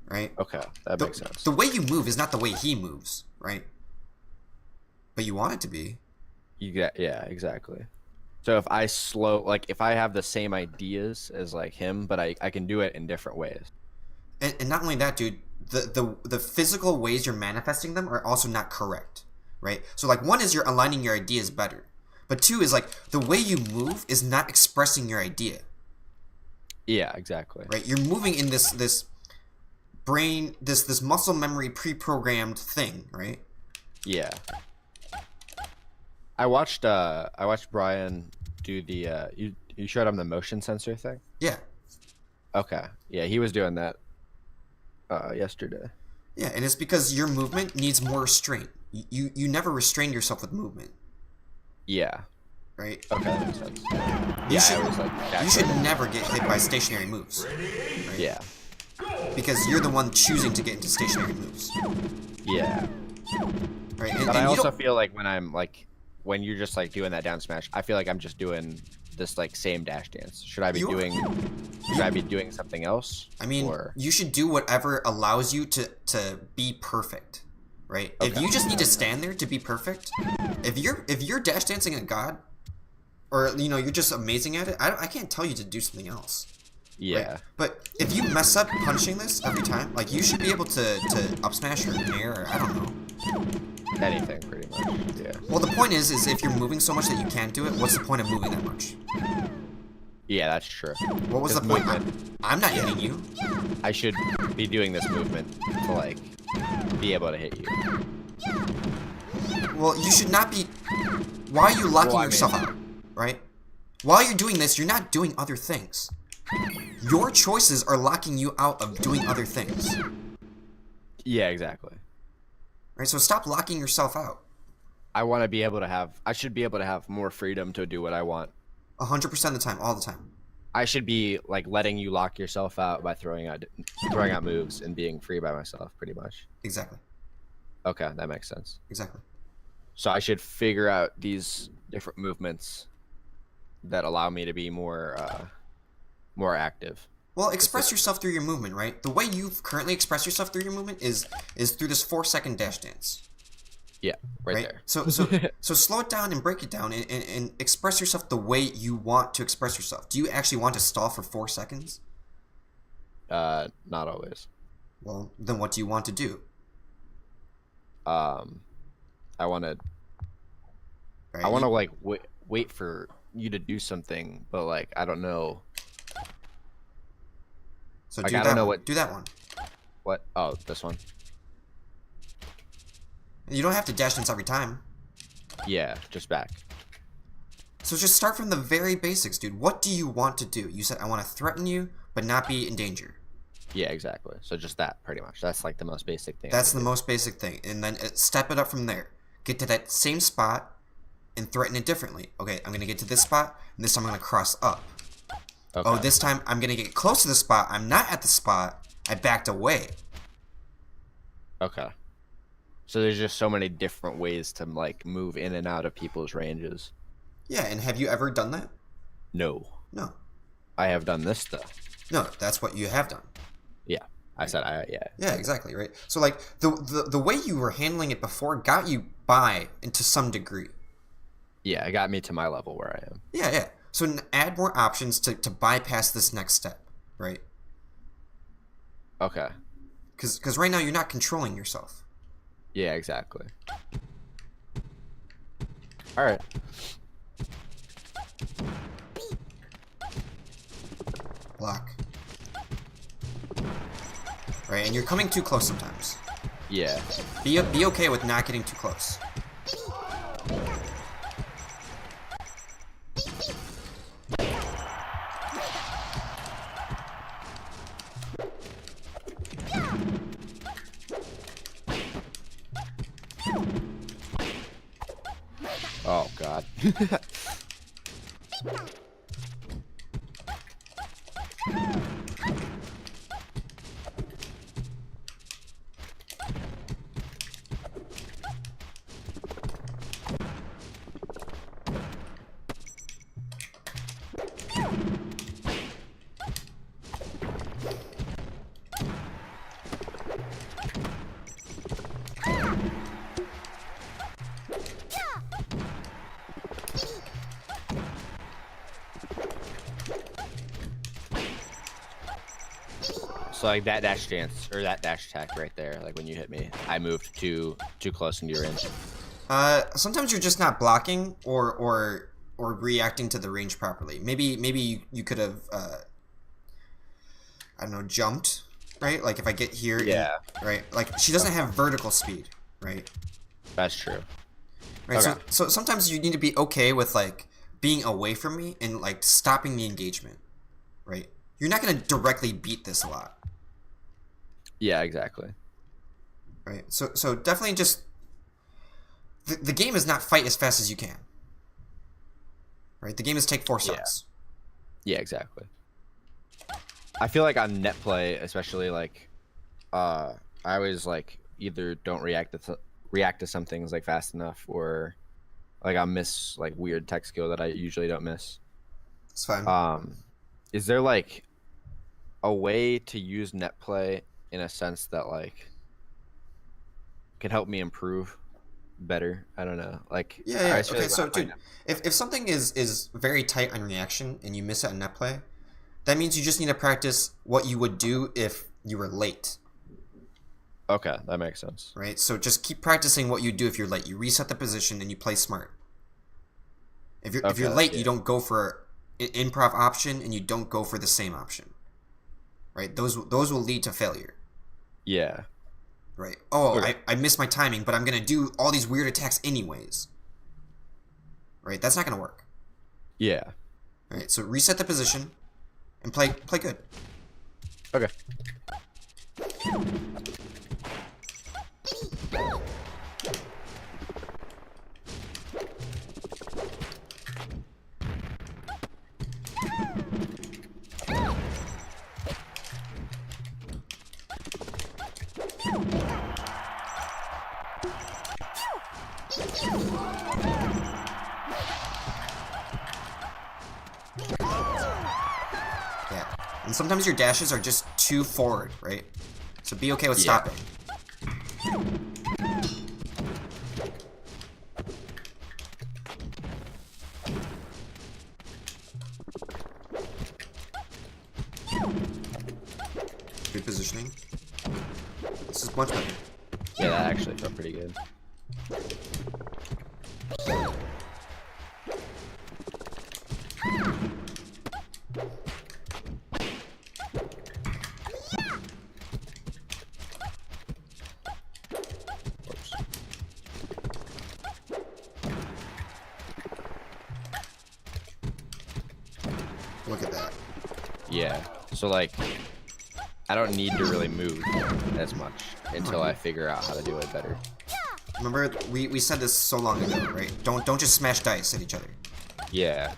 [SPEAKER 2] Right?
[SPEAKER 1] Okay, that makes sense.
[SPEAKER 2] The way you move is not the way he moves, right? But you want it to be.
[SPEAKER 1] Yeah, exactly. So if I if I have the same ideas as like him, but I can do it in different ways.
[SPEAKER 2] And not only that, dude, the physical ways you're manifesting them are also not correct, right? So, like, one is you're aligning your ideas better, but two is, like, the way you move is not expressing your idea.
[SPEAKER 1] Yeah, exactly.
[SPEAKER 2] Right? You're moving in this brain, this muscle memory pre-programmed thing, right?
[SPEAKER 1] Yeah. I watched Brian do the you showed him the motion sensor thing?
[SPEAKER 2] Yeah.
[SPEAKER 1] Okay. Yeah, he was doing that yesterday.
[SPEAKER 2] Yeah, and it's because your movement needs more restraint. You never restrain yourself with movement,
[SPEAKER 1] Yeah.
[SPEAKER 2] right?
[SPEAKER 1] Okay, that makes sense.
[SPEAKER 2] You should,
[SPEAKER 1] I was like
[SPEAKER 2] you should never get hit by stationary moves,
[SPEAKER 1] Yeah.
[SPEAKER 2] because you're the one choosing to get into stationary moves,
[SPEAKER 1] Yeah.
[SPEAKER 2] right?
[SPEAKER 1] But I
[SPEAKER 2] you
[SPEAKER 1] also
[SPEAKER 2] don't-
[SPEAKER 1] feel like when you're just like doing that down smash, I feel like I'm just doing this like same dash dance. Should I be
[SPEAKER 2] You are.
[SPEAKER 1] doing something else?
[SPEAKER 2] I mean,
[SPEAKER 1] or...
[SPEAKER 2] you should do whatever allows you to be perfect, right? If
[SPEAKER 1] Okay.
[SPEAKER 2] you just need to stand there to be perfect, if you're dash dancing a god, or you're just amazing at it, I can't tell you to do something else.
[SPEAKER 1] Yeah.
[SPEAKER 2] Right? But if you mess up punching this every time, like, you should be able to up smash or nair, or I don't know.
[SPEAKER 1] Anything pretty much. Yeah.
[SPEAKER 2] Well, the point is if you're moving so much that you can't do it, what's the point of moving that much?
[SPEAKER 1] Yeah, that's true.
[SPEAKER 2] What was the
[SPEAKER 1] 'Cause
[SPEAKER 2] point?
[SPEAKER 1] movement-
[SPEAKER 2] I'm not hitting you.
[SPEAKER 1] I should be doing this movement to like be able to hit you.
[SPEAKER 2] Well, you should not be. Why are you locking
[SPEAKER 1] Well, I mean-
[SPEAKER 2] yourself out, right? While you're doing this, you're not doing other things. Your choices are locking you out of doing other things,
[SPEAKER 1] Yeah, exactly.
[SPEAKER 2] right? So stop locking yourself out.
[SPEAKER 1] I should be able to have more freedom to do what I want.
[SPEAKER 2] 100% of the time, all the time.
[SPEAKER 1] I should be like letting you lock yourself out by throwing out moves and being free by myself pretty much.
[SPEAKER 2] Exactly.
[SPEAKER 1] Okay, that makes sense.
[SPEAKER 2] Exactly.
[SPEAKER 1] So I should figure out these different movements that allow me to be more active.
[SPEAKER 2] Well, express yourself through your movement, right? The way you currently express yourself through your movement is through this 4-second dash dance.
[SPEAKER 1] Yeah, right
[SPEAKER 2] Right?
[SPEAKER 1] there.
[SPEAKER 2] So slow it down and break it down and express yourself the way you want to express yourself. Do you actually want to stall for 4 seconds?
[SPEAKER 1] Not always.
[SPEAKER 2] Well, then what do you want to do?
[SPEAKER 1] I want to
[SPEAKER 2] Right?
[SPEAKER 1] I want to like wait for you to do something, but like I don't know.
[SPEAKER 2] So
[SPEAKER 1] like,
[SPEAKER 2] do
[SPEAKER 1] I
[SPEAKER 2] that
[SPEAKER 1] don't know
[SPEAKER 2] one.
[SPEAKER 1] what-
[SPEAKER 2] Do that one.
[SPEAKER 1] What? Oh, this one.
[SPEAKER 2] You don't have to dash dance every time.
[SPEAKER 1] Yeah, just back.
[SPEAKER 2] So just start from the very basics, dude. What do you want to do? You said, I want to threaten you, but not be in danger.
[SPEAKER 1] Yeah, exactly. So just that, pretty much. That's like the most basic thing.
[SPEAKER 2] That's the most basic thing. And then step it up from there. Get to that same spot and threaten it differently. Okay, I'm going to get to this spot, and this time I'm going to cross up.
[SPEAKER 1] Okay.
[SPEAKER 2] Oh, this time I'm going to get close to the spot. I'm not at the spot. I backed away.
[SPEAKER 1] Okay. So there's just so many different ways to like move in and out of people's ranges.
[SPEAKER 2] Yeah, and have you ever done that?
[SPEAKER 1] No.
[SPEAKER 2] No.
[SPEAKER 1] I have done this though.
[SPEAKER 2] No, that's what you have done.
[SPEAKER 1] Yeah. I said yeah.
[SPEAKER 2] Yeah, exactly, right? So like the way you were handling it before got you by to some degree.
[SPEAKER 1] Yeah, it got me to my level where I am.
[SPEAKER 2] Yeah, yeah. So add more options to bypass this next step, right?
[SPEAKER 1] Okay.
[SPEAKER 2] Because right now you're not controlling yourself.
[SPEAKER 1] Yeah, exactly. All right.
[SPEAKER 2] Block. Right, and you're coming too close sometimes.
[SPEAKER 1] Yeah.
[SPEAKER 2] Be okay with not getting too close.
[SPEAKER 1] Oh God. So like that dash dance or that dash attack right there, like when you hit me, I moved too close into your range.
[SPEAKER 2] Sometimes you're just not blocking or reacting to the range properly. Maybe you could have I don't know, jumped, right? Like if I get here,
[SPEAKER 1] Yeah.
[SPEAKER 2] right? Like she doesn't have vertical speed, right?
[SPEAKER 1] That's true.
[SPEAKER 2] Right.
[SPEAKER 1] Okay.
[SPEAKER 2] So sometimes you need to be okay with like being away from me and like stopping the engagement, right? You're not gonna directly beat this a lot.
[SPEAKER 1] Yeah, exactly.
[SPEAKER 2] Right. So definitely just the game is not fight as fast as you can. Right. The game is take 4 stocks.
[SPEAKER 1] Yeah, exactly. I feel like on net play, especially like, I always like either don't react to some things like fast enough, or like I'll miss like weird tech skill that I usually don't miss.
[SPEAKER 2] It's fine.
[SPEAKER 1] Is there like a way to use net play in a sense that like can help me improve better? I don't know. Like
[SPEAKER 2] Yeah.
[SPEAKER 1] I just feel
[SPEAKER 2] Okay.
[SPEAKER 1] like
[SPEAKER 2] So
[SPEAKER 1] when I play
[SPEAKER 2] dude,
[SPEAKER 1] net-
[SPEAKER 2] if something is very tight on reaction and you miss it on net play, that means you just need to practice what you would do if you were late.
[SPEAKER 1] Okay, that makes sense.
[SPEAKER 2] Right. So just keep practicing what you do if you're late. You reset the position and you play smart. If you're late, you don't go for an improv option and you don't go for the same option. Right? Those will lead to failure.
[SPEAKER 1] Yeah.
[SPEAKER 2] Right. Oh,
[SPEAKER 1] Okay.
[SPEAKER 2] I missed my timing, but I'm gonna do all these weird attacks anyways. Right? That's not gonna work.
[SPEAKER 1] Yeah.
[SPEAKER 2] Right. So reset the position and play good.
[SPEAKER 1] Okay.
[SPEAKER 2] Yeah. And sometimes your dashes are just too forward, right? So be okay with
[SPEAKER 1] Yeah.
[SPEAKER 2] stopping. Good positioning. This is much better.
[SPEAKER 1] Yeah, that actually felt pretty good. Oops.
[SPEAKER 2] Look at that.
[SPEAKER 1] Yeah. So like, I don't need to really move as much until I figure out how to do it better.
[SPEAKER 2] Remember, we said this so long ago, right? Don't just smash dice at each other.
[SPEAKER 1] Yeah.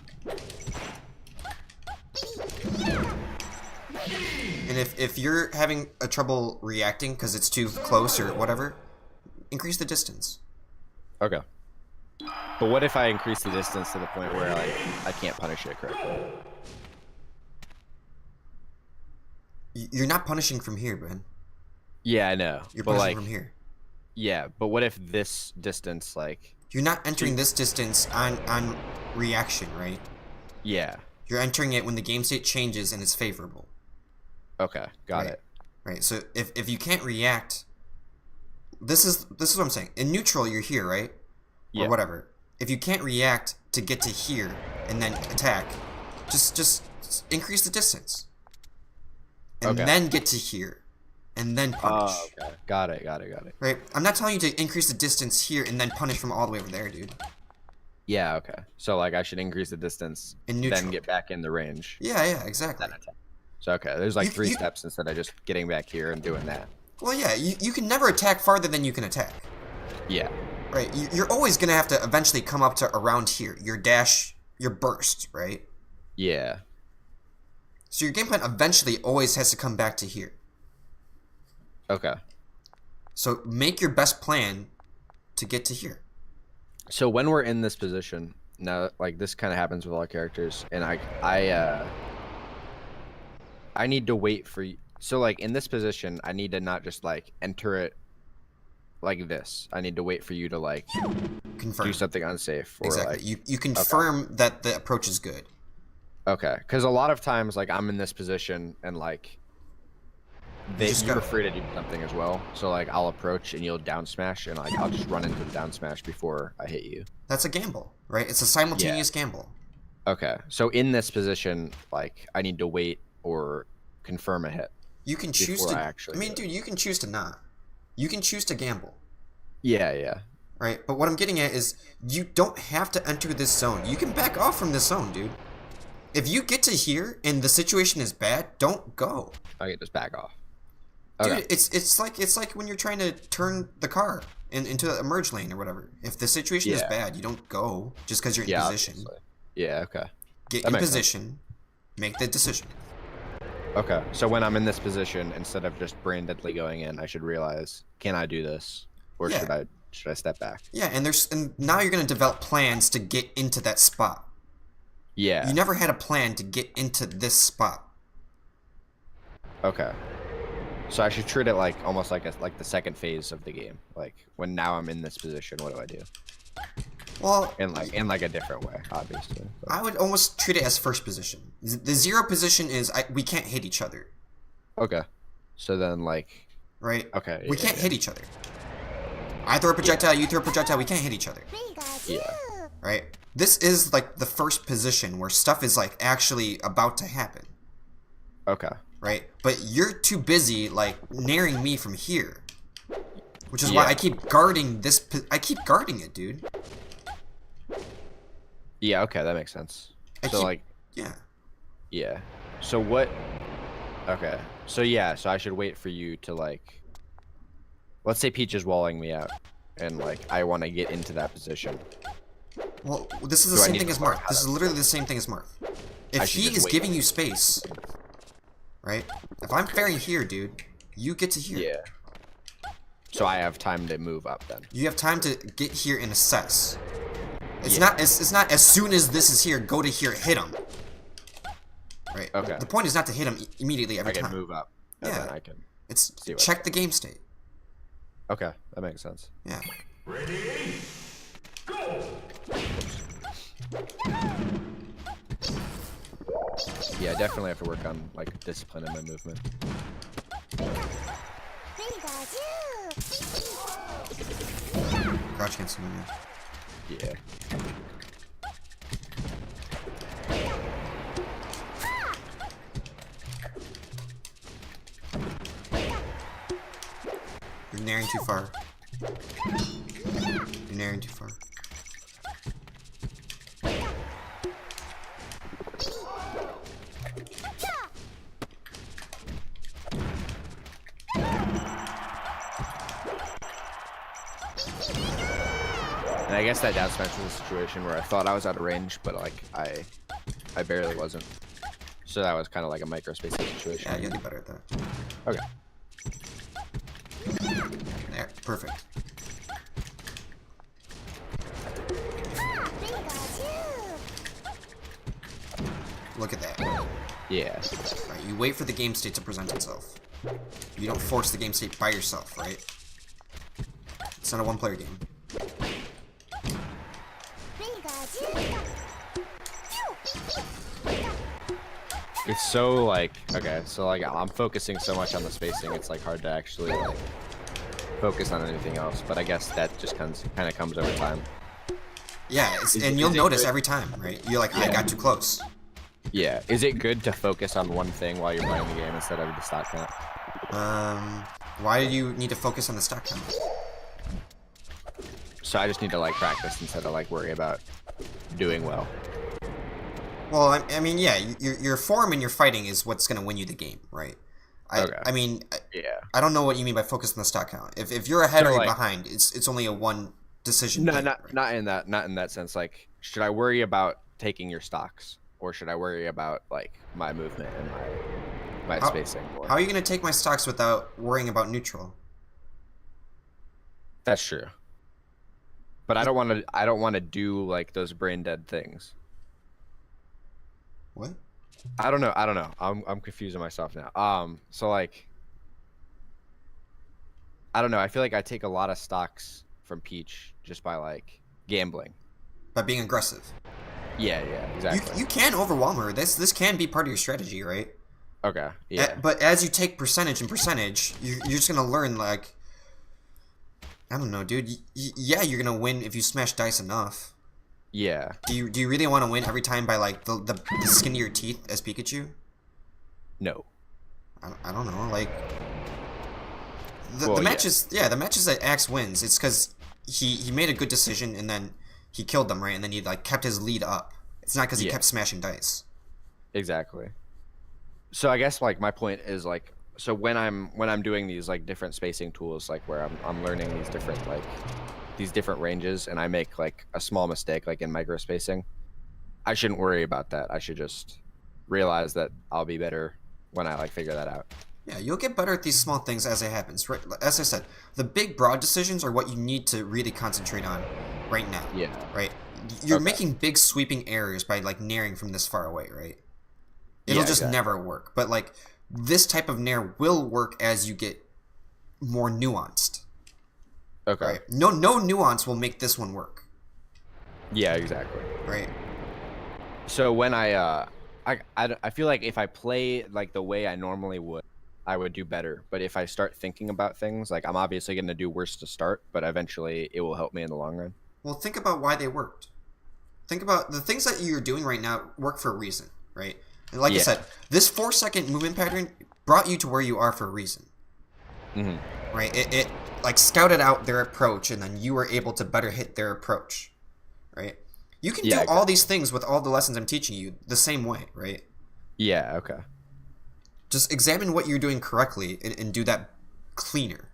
[SPEAKER 2] And if you're having a trouble reacting because it's too close or whatever, increase the distance.
[SPEAKER 1] Okay. But what if I increase the distance to the point where like I can't punish it correctly?
[SPEAKER 2] You're not punishing from here, Ben.
[SPEAKER 1] Yeah, I know.
[SPEAKER 2] You're
[SPEAKER 1] but
[SPEAKER 2] punishing
[SPEAKER 1] like,
[SPEAKER 2] from here.
[SPEAKER 1] yeah, but what if this distance, like...
[SPEAKER 2] You're not entering this distance on reaction, right?
[SPEAKER 1] Yeah.
[SPEAKER 2] You're entering it when the game state changes and it's favorable.
[SPEAKER 1] Okay, got
[SPEAKER 2] Right.
[SPEAKER 1] it.
[SPEAKER 2] Right. So if you can't react, this is what I'm saying. In neutral, you're here, right?
[SPEAKER 1] Yeah.
[SPEAKER 2] Or whatever. If you can't react to get to here and then attack, just increase the distance. And
[SPEAKER 1] Okay.
[SPEAKER 2] then get to here. And then punish.
[SPEAKER 1] Oh, okay. Got it.
[SPEAKER 2] Right? I'm not telling you to increase the distance here and then punish from all the way over there, dude.
[SPEAKER 1] Yeah, okay. So like I should increase the distance,
[SPEAKER 2] In neutral.
[SPEAKER 1] then get back in the range.
[SPEAKER 2] Yeah, exactly.
[SPEAKER 1] Then attack. So okay, there's like
[SPEAKER 2] You-
[SPEAKER 1] three
[SPEAKER 2] you-
[SPEAKER 1] steps instead of just getting back here and doing that.
[SPEAKER 2] Well, yeah, you can never attack farther than you can attack.
[SPEAKER 1] Yeah.
[SPEAKER 2] Right? You're always going to have to eventually come up to around here. Your dash, your burst, right?
[SPEAKER 1] Yeah.
[SPEAKER 2] So your game plan eventually always has to come back to here.
[SPEAKER 1] Okay.
[SPEAKER 2] So make your best plan to get to here.
[SPEAKER 1] So when we're in this position, now like this kind of happens with all characters, and I need to wait for you. So like in this position, I need to not just like enter it like this. I need to wait for you to like
[SPEAKER 2] Confirm.
[SPEAKER 1] do something unsafe or
[SPEAKER 2] Exactly.
[SPEAKER 1] like
[SPEAKER 2] You confirm that the approach is good.
[SPEAKER 1] okay, because a lot of times like I'm in this position and like
[SPEAKER 2] just
[SPEAKER 1] you're
[SPEAKER 2] gotta-
[SPEAKER 1] free to do something as well. So like I'll approach and you'll down smash and like I'll just run into the down smash before I hit you.
[SPEAKER 2] That's a gamble, right? It's a simultaneous gamble.
[SPEAKER 1] Okay, so in this position, like I need to wait or confirm a hit.
[SPEAKER 2] You can choose
[SPEAKER 1] Before
[SPEAKER 2] to.
[SPEAKER 1] I actually
[SPEAKER 2] I mean,
[SPEAKER 1] do it.
[SPEAKER 2] dude, you can choose to not. You can choose to gamble,
[SPEAKER 1] Yeah.
[SPEAKER 2] right? But what I'm getting at is you don't have to enter this zone. You can back off from this zone, dude. If you get to here and the situation is bad, don't go.
[SPEAKER 1] I can just back off.
[SPEAKER 2] Dude,
[SPEAKER 1] Okay.
[SPEAKER 2] it's like when you're trying to turn the car into a merge lane or whatever. If the situation is
[SPEAKER 1] Yeah.
[SPEAKER 2] bad, you don't go just because you're in
[SPEAKER 1] Yeah,
[SPEAKER 2] position.
[SPEAKER 1] obviously. Yeah, okay.
[SPEAKER 2] Get
[SPEAKER 1] That
[SPEAKER 2] in
[SPEAKER 1] makes sense.
[SPEAKER 2] position, make the decision.
[SPEAKER 1] Okay, so when I'm in this position, instead of just brandedly going in, I should realize, can I do this? Or
[SPEAKER 2] Yeah.
[SPEAKER 1] should I step back?
[SPEAKER 2] Yeah, and now you're gonna develop plans to get into that spot.
[SPEAKER 1] Yeah.
[SPEAKER 2] You never had a plan to get into this spot.
[SPEAKER 1] Okay. So I should treat it like almost like the second phase of the game. Like when now I'm in this position, what do I do?
[SPEAKER 2] Well,
[SPEAKER 1] In like a different way, obviously. But-
[SPEAKER 2] I would almost treat it as first position. The zero position is we can't hit each other,
[SPEAKER 1] Okay. So then like
[SPEAKER 2] right?
[SPEAKER 1] okay.
[SPEAKER 2] We
[SPEAKER 1] yeah,
[SPEAKER 2] can't
[SPEAKER 1] yeah.
[SPEAKER 2] hit each other. I throw a projectile, you throw a projectile, we can't hit each other,
[SPEAKER 1] Yeah.
[SPEAKER 2] right? This is like the first position where stuff is like actually about to happen,
[SPEAKER 1] Okay.
[SPEAKER 2] right? But you're too busy like naring me from here, which is why
[SPEAKER 1] Yeah.
[SPEAKER 2] I keep guarding this. I keep guarding it, dude.
[SPEAKER 1] Yeah, okay, that makes sense.
[SPEAKER 2] I
[SPEAKER 1] So
[SPEAKER 2] keep-
[SPEAKER 1] like
[SPEAKER 2] Yeah.
[SPEAKER 1] yeah. So what okay. So yeah, so I should wait for you to like let's say Peach is walling me out and like I want to get into that position.
[SPEAKER 2] Well, this is the
[SPEAKER 1] Do I
[SPEAKER 2] same
[SPEAKER 1] need
[SPEAKER 2] thing
[SPEAKER 1] to
[SPEAKER 2] as
[SPEAKER 1] learn
[SPEAKER 2] Marth.
[SPEAKER 1] how
[SPEAKER 2] This
[SPEAKER 1] to-
[SPEAKER 2] is literally the same thing as Marth.
[SPEAKER 1] I
[SPEAKER 2] If
[SPEAKER 1] should
[SPEAKER 2] he
[SPEAKER 1] just
[SPEAKER 2] is
[SPEAKER 1] wait.
[SPEAKER 2] giving you space, right? If I'm ferrying here, dude, you get to here.
[SPEAKER 1] Yeah. So I have time to move up then.
[SPEAKER 2] You have time to get here and assess. It's
[SPEAKER 1] Yeah.
[SPEAKER 2] not. It's not as soon as this is here. Go to here, hit him. Right.
[SPEAKER 1] Okay.
[SPEAKER 2] The point is not to hit him immediately every
[SPEAKER 1] I can
[SPEAKER 2] time.
[SPEAKER 1] move up. And
[SPEAKER 2] Yeah.
[SPEAKER 1] then I can
[SPEAKER 2] It's
[SPEAKER 1] See what-
[SPEAKER 2] check the game state.
[SPEAKER 1] okay, that makes sense.
[SPEAKER 2] Yeah.
[SPEAKER 3] Ready? Go!
[SPEAKER 1] Yeah, I definitely have to work on like discipline in my movement.
[SPEAKER 2] Crouch against him.
[SPEAKER 1] Yeah.
[SPEAKER 2] You're naring too far. You're naring too far.
[SPEAKER 1] And I guess that down smash was a situation where I thought I was out of range, but like I barely wasn't. So that was kind of like a micro spacing situation.
[SPEAKER 2] Yeah, you'll get better at that.
[SPEAKER 1] Okay.
[SPEAKER 2] There, perfect. Look at that.
[SPEAKER 1] Yeah.
[SPEAKER 2] Right, you wait for the game state to present itself. You don't force the game state by yourself, right? It's not a one-player game.
[SPEAKER 1] It's so like, okay, so like I'm focusing so much on the spacing, it's like hard to actually like focus on anything else, but I guess that just kind of comes over time.
[SPEAKER 2] Yeah, and you'll notice every time, right? You're like, I got too close.
[SPEAKER 1] Yeah. Is it good to focus on one thing while you're playing the game instead of the stock count?
[SPEAKER 2] Why do you need to focus on the stock count?
[SPEAKER 1] So I just need to like practice instead of like worry about doing well.
[SPEAKER 2] Well, I mean, yeah, your form and your fighting is what's going to win you the game, right? I mean,
[SPEAKER 1] yeah.
[SPEAKER 2] I don't know what you mean by focus on the stock count. If you're ahead or
[SPEAKER 1] like,
[SPEAKER 2] behind, it's only a one decision.
[SPEAKER 1] No,
[SPEAKER 2] thing,
[SPEAKER 1] not in that sense. Like, should I worry about taking your stocks, or should I worry about like my movement and my spacing?
[SPEAKER 2] How are you going to take my stocks without worrying about neutral?
[SPEAKER 1] That's true. But I don't want to do like those brain dead things.
[SPEAKER 2] What?
[SPEAKER 1] I don't know. I'm confusing myself now. So like, I don't know. I feel like I take a lot of stocks from Peach just by like gambling.
[SPEAKER 2] By being aggressive.
[SPEAKER 1] Yeah, exactly.
[SPEAKER 2] You can overwhelm her. This can be part of your strategy, right?
[SPEAKER 1] Okay. Yeah.
[SPEAKER 2] But as you take percentage, you're just gonna learn like, I don't know, dude. Yeah, you're gonna win if you smash dice enough.
[SPEAKER 1] Yeah.
[SPEAKER 2] Do you really want to win every time by like the skin of your teeth as Pikachu?
[SPEAKER 1] No.
[SPEAKER 2] I don't know. Like the matches, the matches that Axe wins, it's because he made a good decision and then he killed them, right? And then he like kept his lead up. It's not because he kept smashing dice.
[SPEAKER 1] Exactly. So I guess like my point is like, so when I'm doing these like different spacing tools, like where I'm learning these different ranges, and I make like a small mistake like in micro spacing, I shouldn't worry about that. I should just realize that I'll be better when I like figure that out.
[SPEAKER 2] Yeah, you'll get better at these small things as it happens. Right? As I said, the big broad decisions are what you need to really concentrate on right now. Yeah. Right? You're making big sweeping errors by like naring from this far away, right? It'll just never work. But like this type of nair will work as you get more nuanced.
[SPEAKER 1] Okay.
[SPEAKER 2] Right? No nuance will make this one work.
[SPEAKER 1] Yeah, exactly.
[SPEAKER 2] Right.
[SPEAKER 1] So when I feel like if I play like the way I normally would, I would do better. But if I start thinking about things, like I'm obviously going to do worse to start, but eventually it will help me in the long run.
[SPEAKER 2] Well, think about why they worked. Think about the things that you're doing right now work for a reason, right? And like I said, this 4-second movement pattern brought you to where you are for a reason. Mm-hmm. Right? It like scouted out their approach, and then you were able to better hit their approach. Right? You can do all these things with all the lessons I'm teaching you the same way, right?
[SPEAKER 1] Yeah, okay.
[SPEAKER 2] Just examine what you're doing correctly and do that cleaner.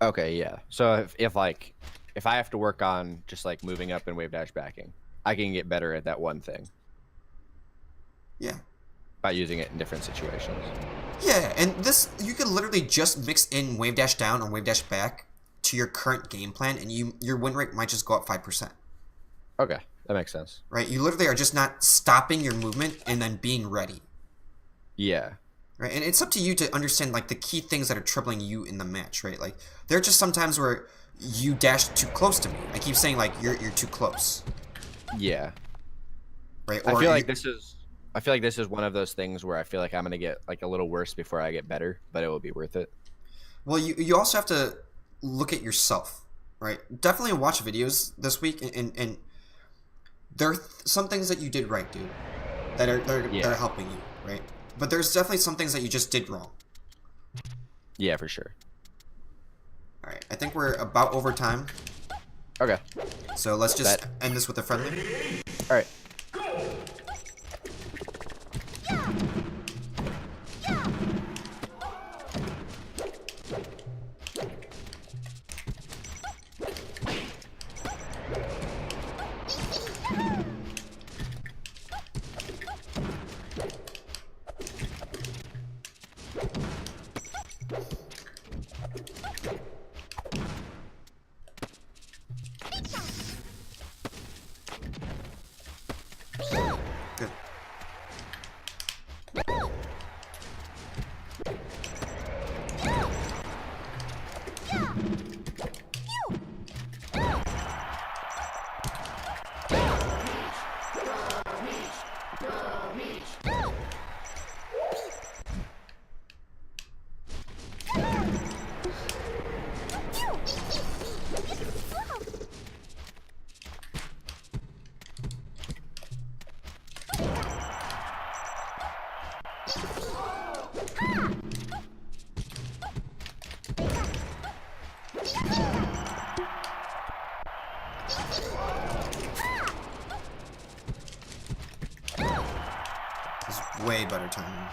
[SPEAKER 1] Okay, yeah. So if I have to work on just like moving up and wave dash backing, I can get better at that one thing.
[SPEAKER 2] Yeah. By
[SPEAKER 1] using it in different situations.
[SPEAKER 2] Yeah, and this, you could literally just mix in wave dash down or wave dash back to your current game plan, and your win rate might just go up 5%.
[SPEAKER 1] Okay, that makes sense.
[SPEAKER 2] Right? You literally are just not stopping your movement and then being ready.
[SPEAKER 1] Yeah.
[SPEAKER 2] Right? And it's up to you to understand like the key things that are troubling you in the match, right? Like there are just some times where you dash too close to me. I keep saying like you're too close.
[SPEAKER 1] Yeah.
[SPEAKER 2] Right?
[SPEAKER 1] Or I feel like this is one of those things where I feel like I'm gonna get like a little worse before I get better, but it will be worth it.
[SPEAKER 2] Well, you also have to look at yourself, right? Definitely watch videos this week, and there are some things that you did right, dude, that are helping you, right? But there's definitely some things that you just did wrong.
[SPEAKER 1] Yeah, for sure.
[SPEAKER 2] All right, I think we're about over time.
[SPEAKER 1] Okay.
[SPEAKER 2] So let's just end this with a friendly.
[SPEAKER 1] All right.
[SPEAKER 2] This is way better timing.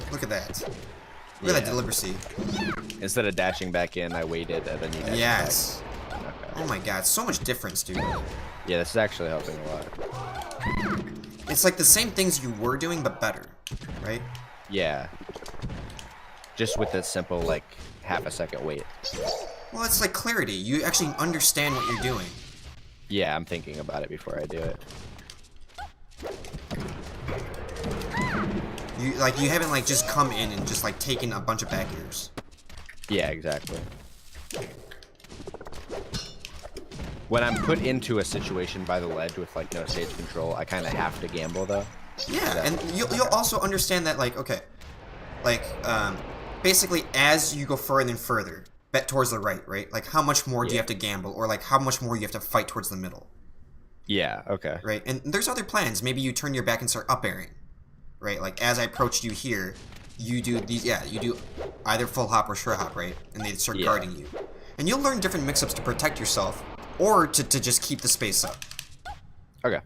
[SPEAKER 2] Look at that. Look at that delicacy.
[SPEAKER 1] Instead of dashing back in, I waited and then you dashed
[SPEAKER 2] Yes.
[SPEAKER 1] back. Okay.
[SPEAKER 2] Oh my god, so much difference, dude.
[SPEAKER 1] Yeah, this is actually helping a lot.
[SPEAKER 2] It's like the same things you were doing, but better, right?
[SPEAKER 1] Yeah. Just with this simple, like, half a second wait.
[SPEAKER 2] Well, it's like clarity. You actually understand what you're doing.
[SPEAKER 1] Yeah, I'm thinking about it before I do it.
[SPEAKER 2] You haven't like just come in and just like taken a bunch of back airs.
[SPEAKER 1] Yeah, exactly. When I'm put into a situation by the ledge with like no stage control, I kind of have to gamble though.
[SPEAKER 2] Yeah, and you'll also understand that like okay, like basically as you go further and further, bet towards the right? Like how much more do you have to gamble, or like how much more you have to fight towards the middle?
[SPEAKER 1] Yeah. Okay.
[SPEAKER 2] Right, and there's other plans. Maybe you turn your back and start up airing. Right, like as I approached you here, you do these. Yeah, you do either full hop or short hop, right? And they start guarding you, and you'll learn different mix-ups to protect yourself, or to just keep the space up.
[SPEAKER 1] Okay.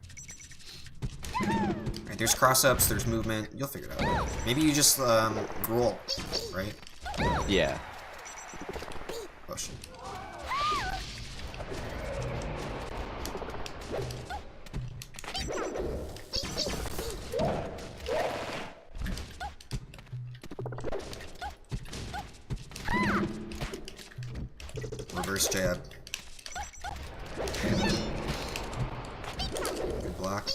[SPEAKER 2] Right, there's cross-ups, there's movement. You'll figure it out. Maybe you just roll, right?
[SPEAKER 1] Yeah.
[SPEAKER 2] Oh shit. Reverse jab. Good block.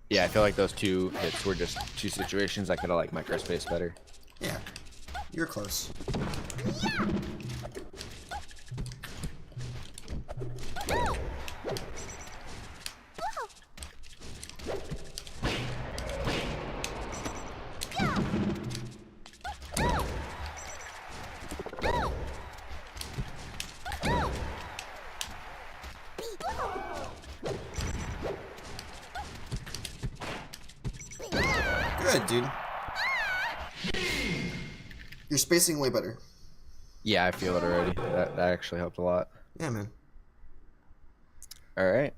[SPEAKER 1] Yeah, I feel like those two hits were just two situations I could have like microspaced better.
[SPEAKER 2] Yeah, you're close. Good, dude. You're spacing way better.
[SPEAKER 1] Yeah, I feel it already. That actually helped a lot.
[SPEAKER 2] Yeah, man.
[SPEAKER 1] All right.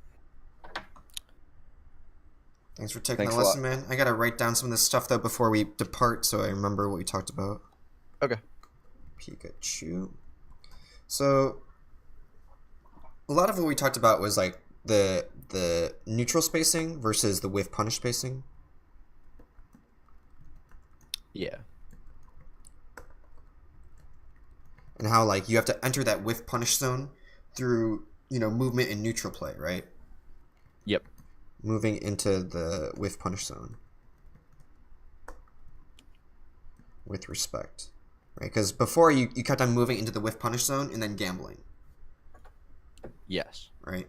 [SPEAKER 2] Thanks for taking
[SPEAKER 1] Thanks
[SPEAKER 2] the
[SPEAKER 1] a
[SPEAKER 2] lesson,
[SPEAKER 1] lot.
[SPEAKER 2] man. I gotta write down some of this stuff though before we depart, so I remember what we talked about.
[SPEAKER 1] Okay.
[SPEAKER 2] Pikachu. So, a lot of what we talked about was like the neutral spacing versus the whiff punish spacing.
[SPEAKER 1] Yeah.
[SPEAKER 2] And how like you have to enter that whiff punish zone through, you know, movement and neutral play, right?
[SPEAKER 1] Yep.
[SPEAKER 2] Moving into the whiff punish zone with respect. right? Because before you kept on moving into the whiff punish zone and then gambling,
[SPEAKER 1] Yes.
[SPEAKER 2] right?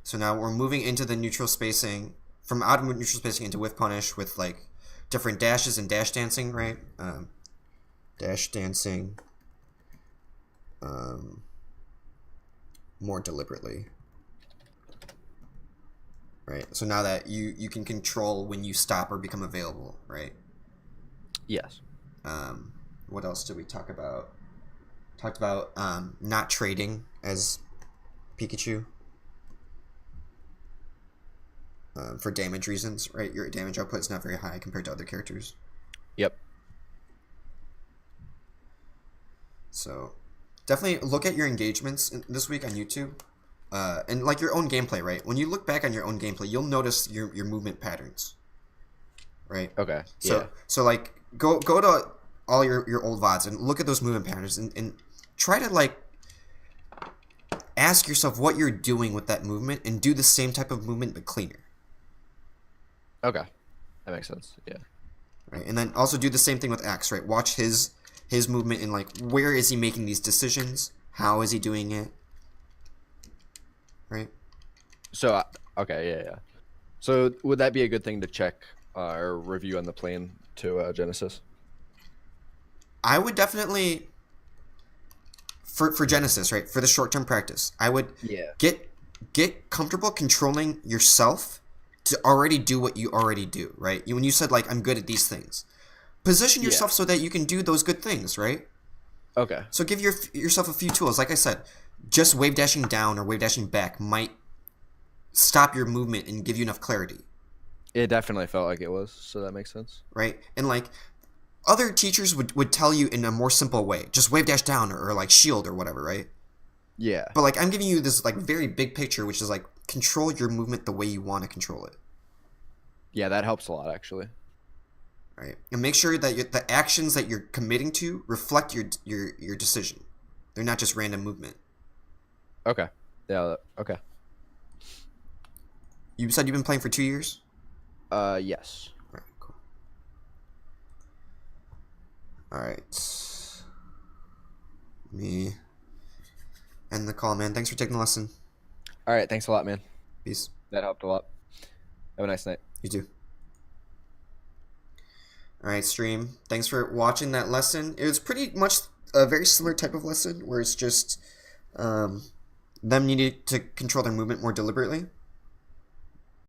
[SPEAKER 2] So now we're moving into the neutral spacing, from out of neutral spacing into whiff punish with like different dashes and dash dancing, right? Dash dancing more deliberately, right? So now that you can control when you stop or become available, right?
[SPEAKER 1] Yes.
[SPEAKER 2] What else did we talk about? Talked about not trading as Pikachu for damage reasons, right? Your damage output is not very high compared to other characters.
[SPEAKER 1] Yep.
[SPEAKER 2] So definitely look at your engagements this week on YouTube. And like your own gameplay, right? When you look back on your own gameplay, you'll notice your movement patterns, right?
[SPEAKER 1] Okay.
[SPEAKER 2] So like go to all your old VODs and look at those movement patterns and try to like ask yourself what you're doing with that movement and do the same type of movement but cleaner.
[SPEAKER 1] Okay. That makes sense. Yeah.
[SPEAKER 2] Right. And then also do the same thing with X, right? Watch his movement and like where is he making these decisions? How is he doing it? Right?
[SPEAKER 1] So okay, yeah. So would that be a good thing to check or review on the plane to Genesis?
[SPEAKER 2] I would definitely for Genesis, right? For the short-term practice, I would get comfortable controlling yourself to already do what you already do, right? When you said like I'm good at these things, position yourself so that you can do those good things, right?
[SPEAKER 1] Okay.
[SPEAKER 2] So give yourself a few tools. Like I said, just wave dashing down or wave dashing back might stop your movement and give you enough clarity.
[SPEAKER 1] It definitely felt like it was, so that makes sense.
[SPEAKER 2] Right? And like other teachers would tell you in a more simple way, just wave dash down or like shield or whatever, right?
[SPEAKER 1] Yeah.
[SPEAKER 2] But like I'm giving you this like very big picture, which is like control your movement the way you want to control it.
[SPEAKER 1] Yeah, that helps a lot actually.
[SPEAKER 2] Right? And make sure that the actions that you're committing to reflect your decision. They're not just random movement.
[SPEAKER 1] Okay. Yeah. Okay.
[SPEAKER 2] You said you've been playing for 2 years?
[SPEAKER 1] Yes.
[SPEAKER 2] All right, cool. All right. Let me end the call, man. Thanks for taking the lesson.
[SPEAKER 1] All right. Thanks a lot, man.
[SPEAKER 2] Peace.
[SPEAKER 1] That helped a lot. Have a nice night.
[SPEAKER 2] You too. All right, stream. Thanks for watching that lesson. It was pretty much a very similar type of lesson where it's just them needing to control their movement more deliberately.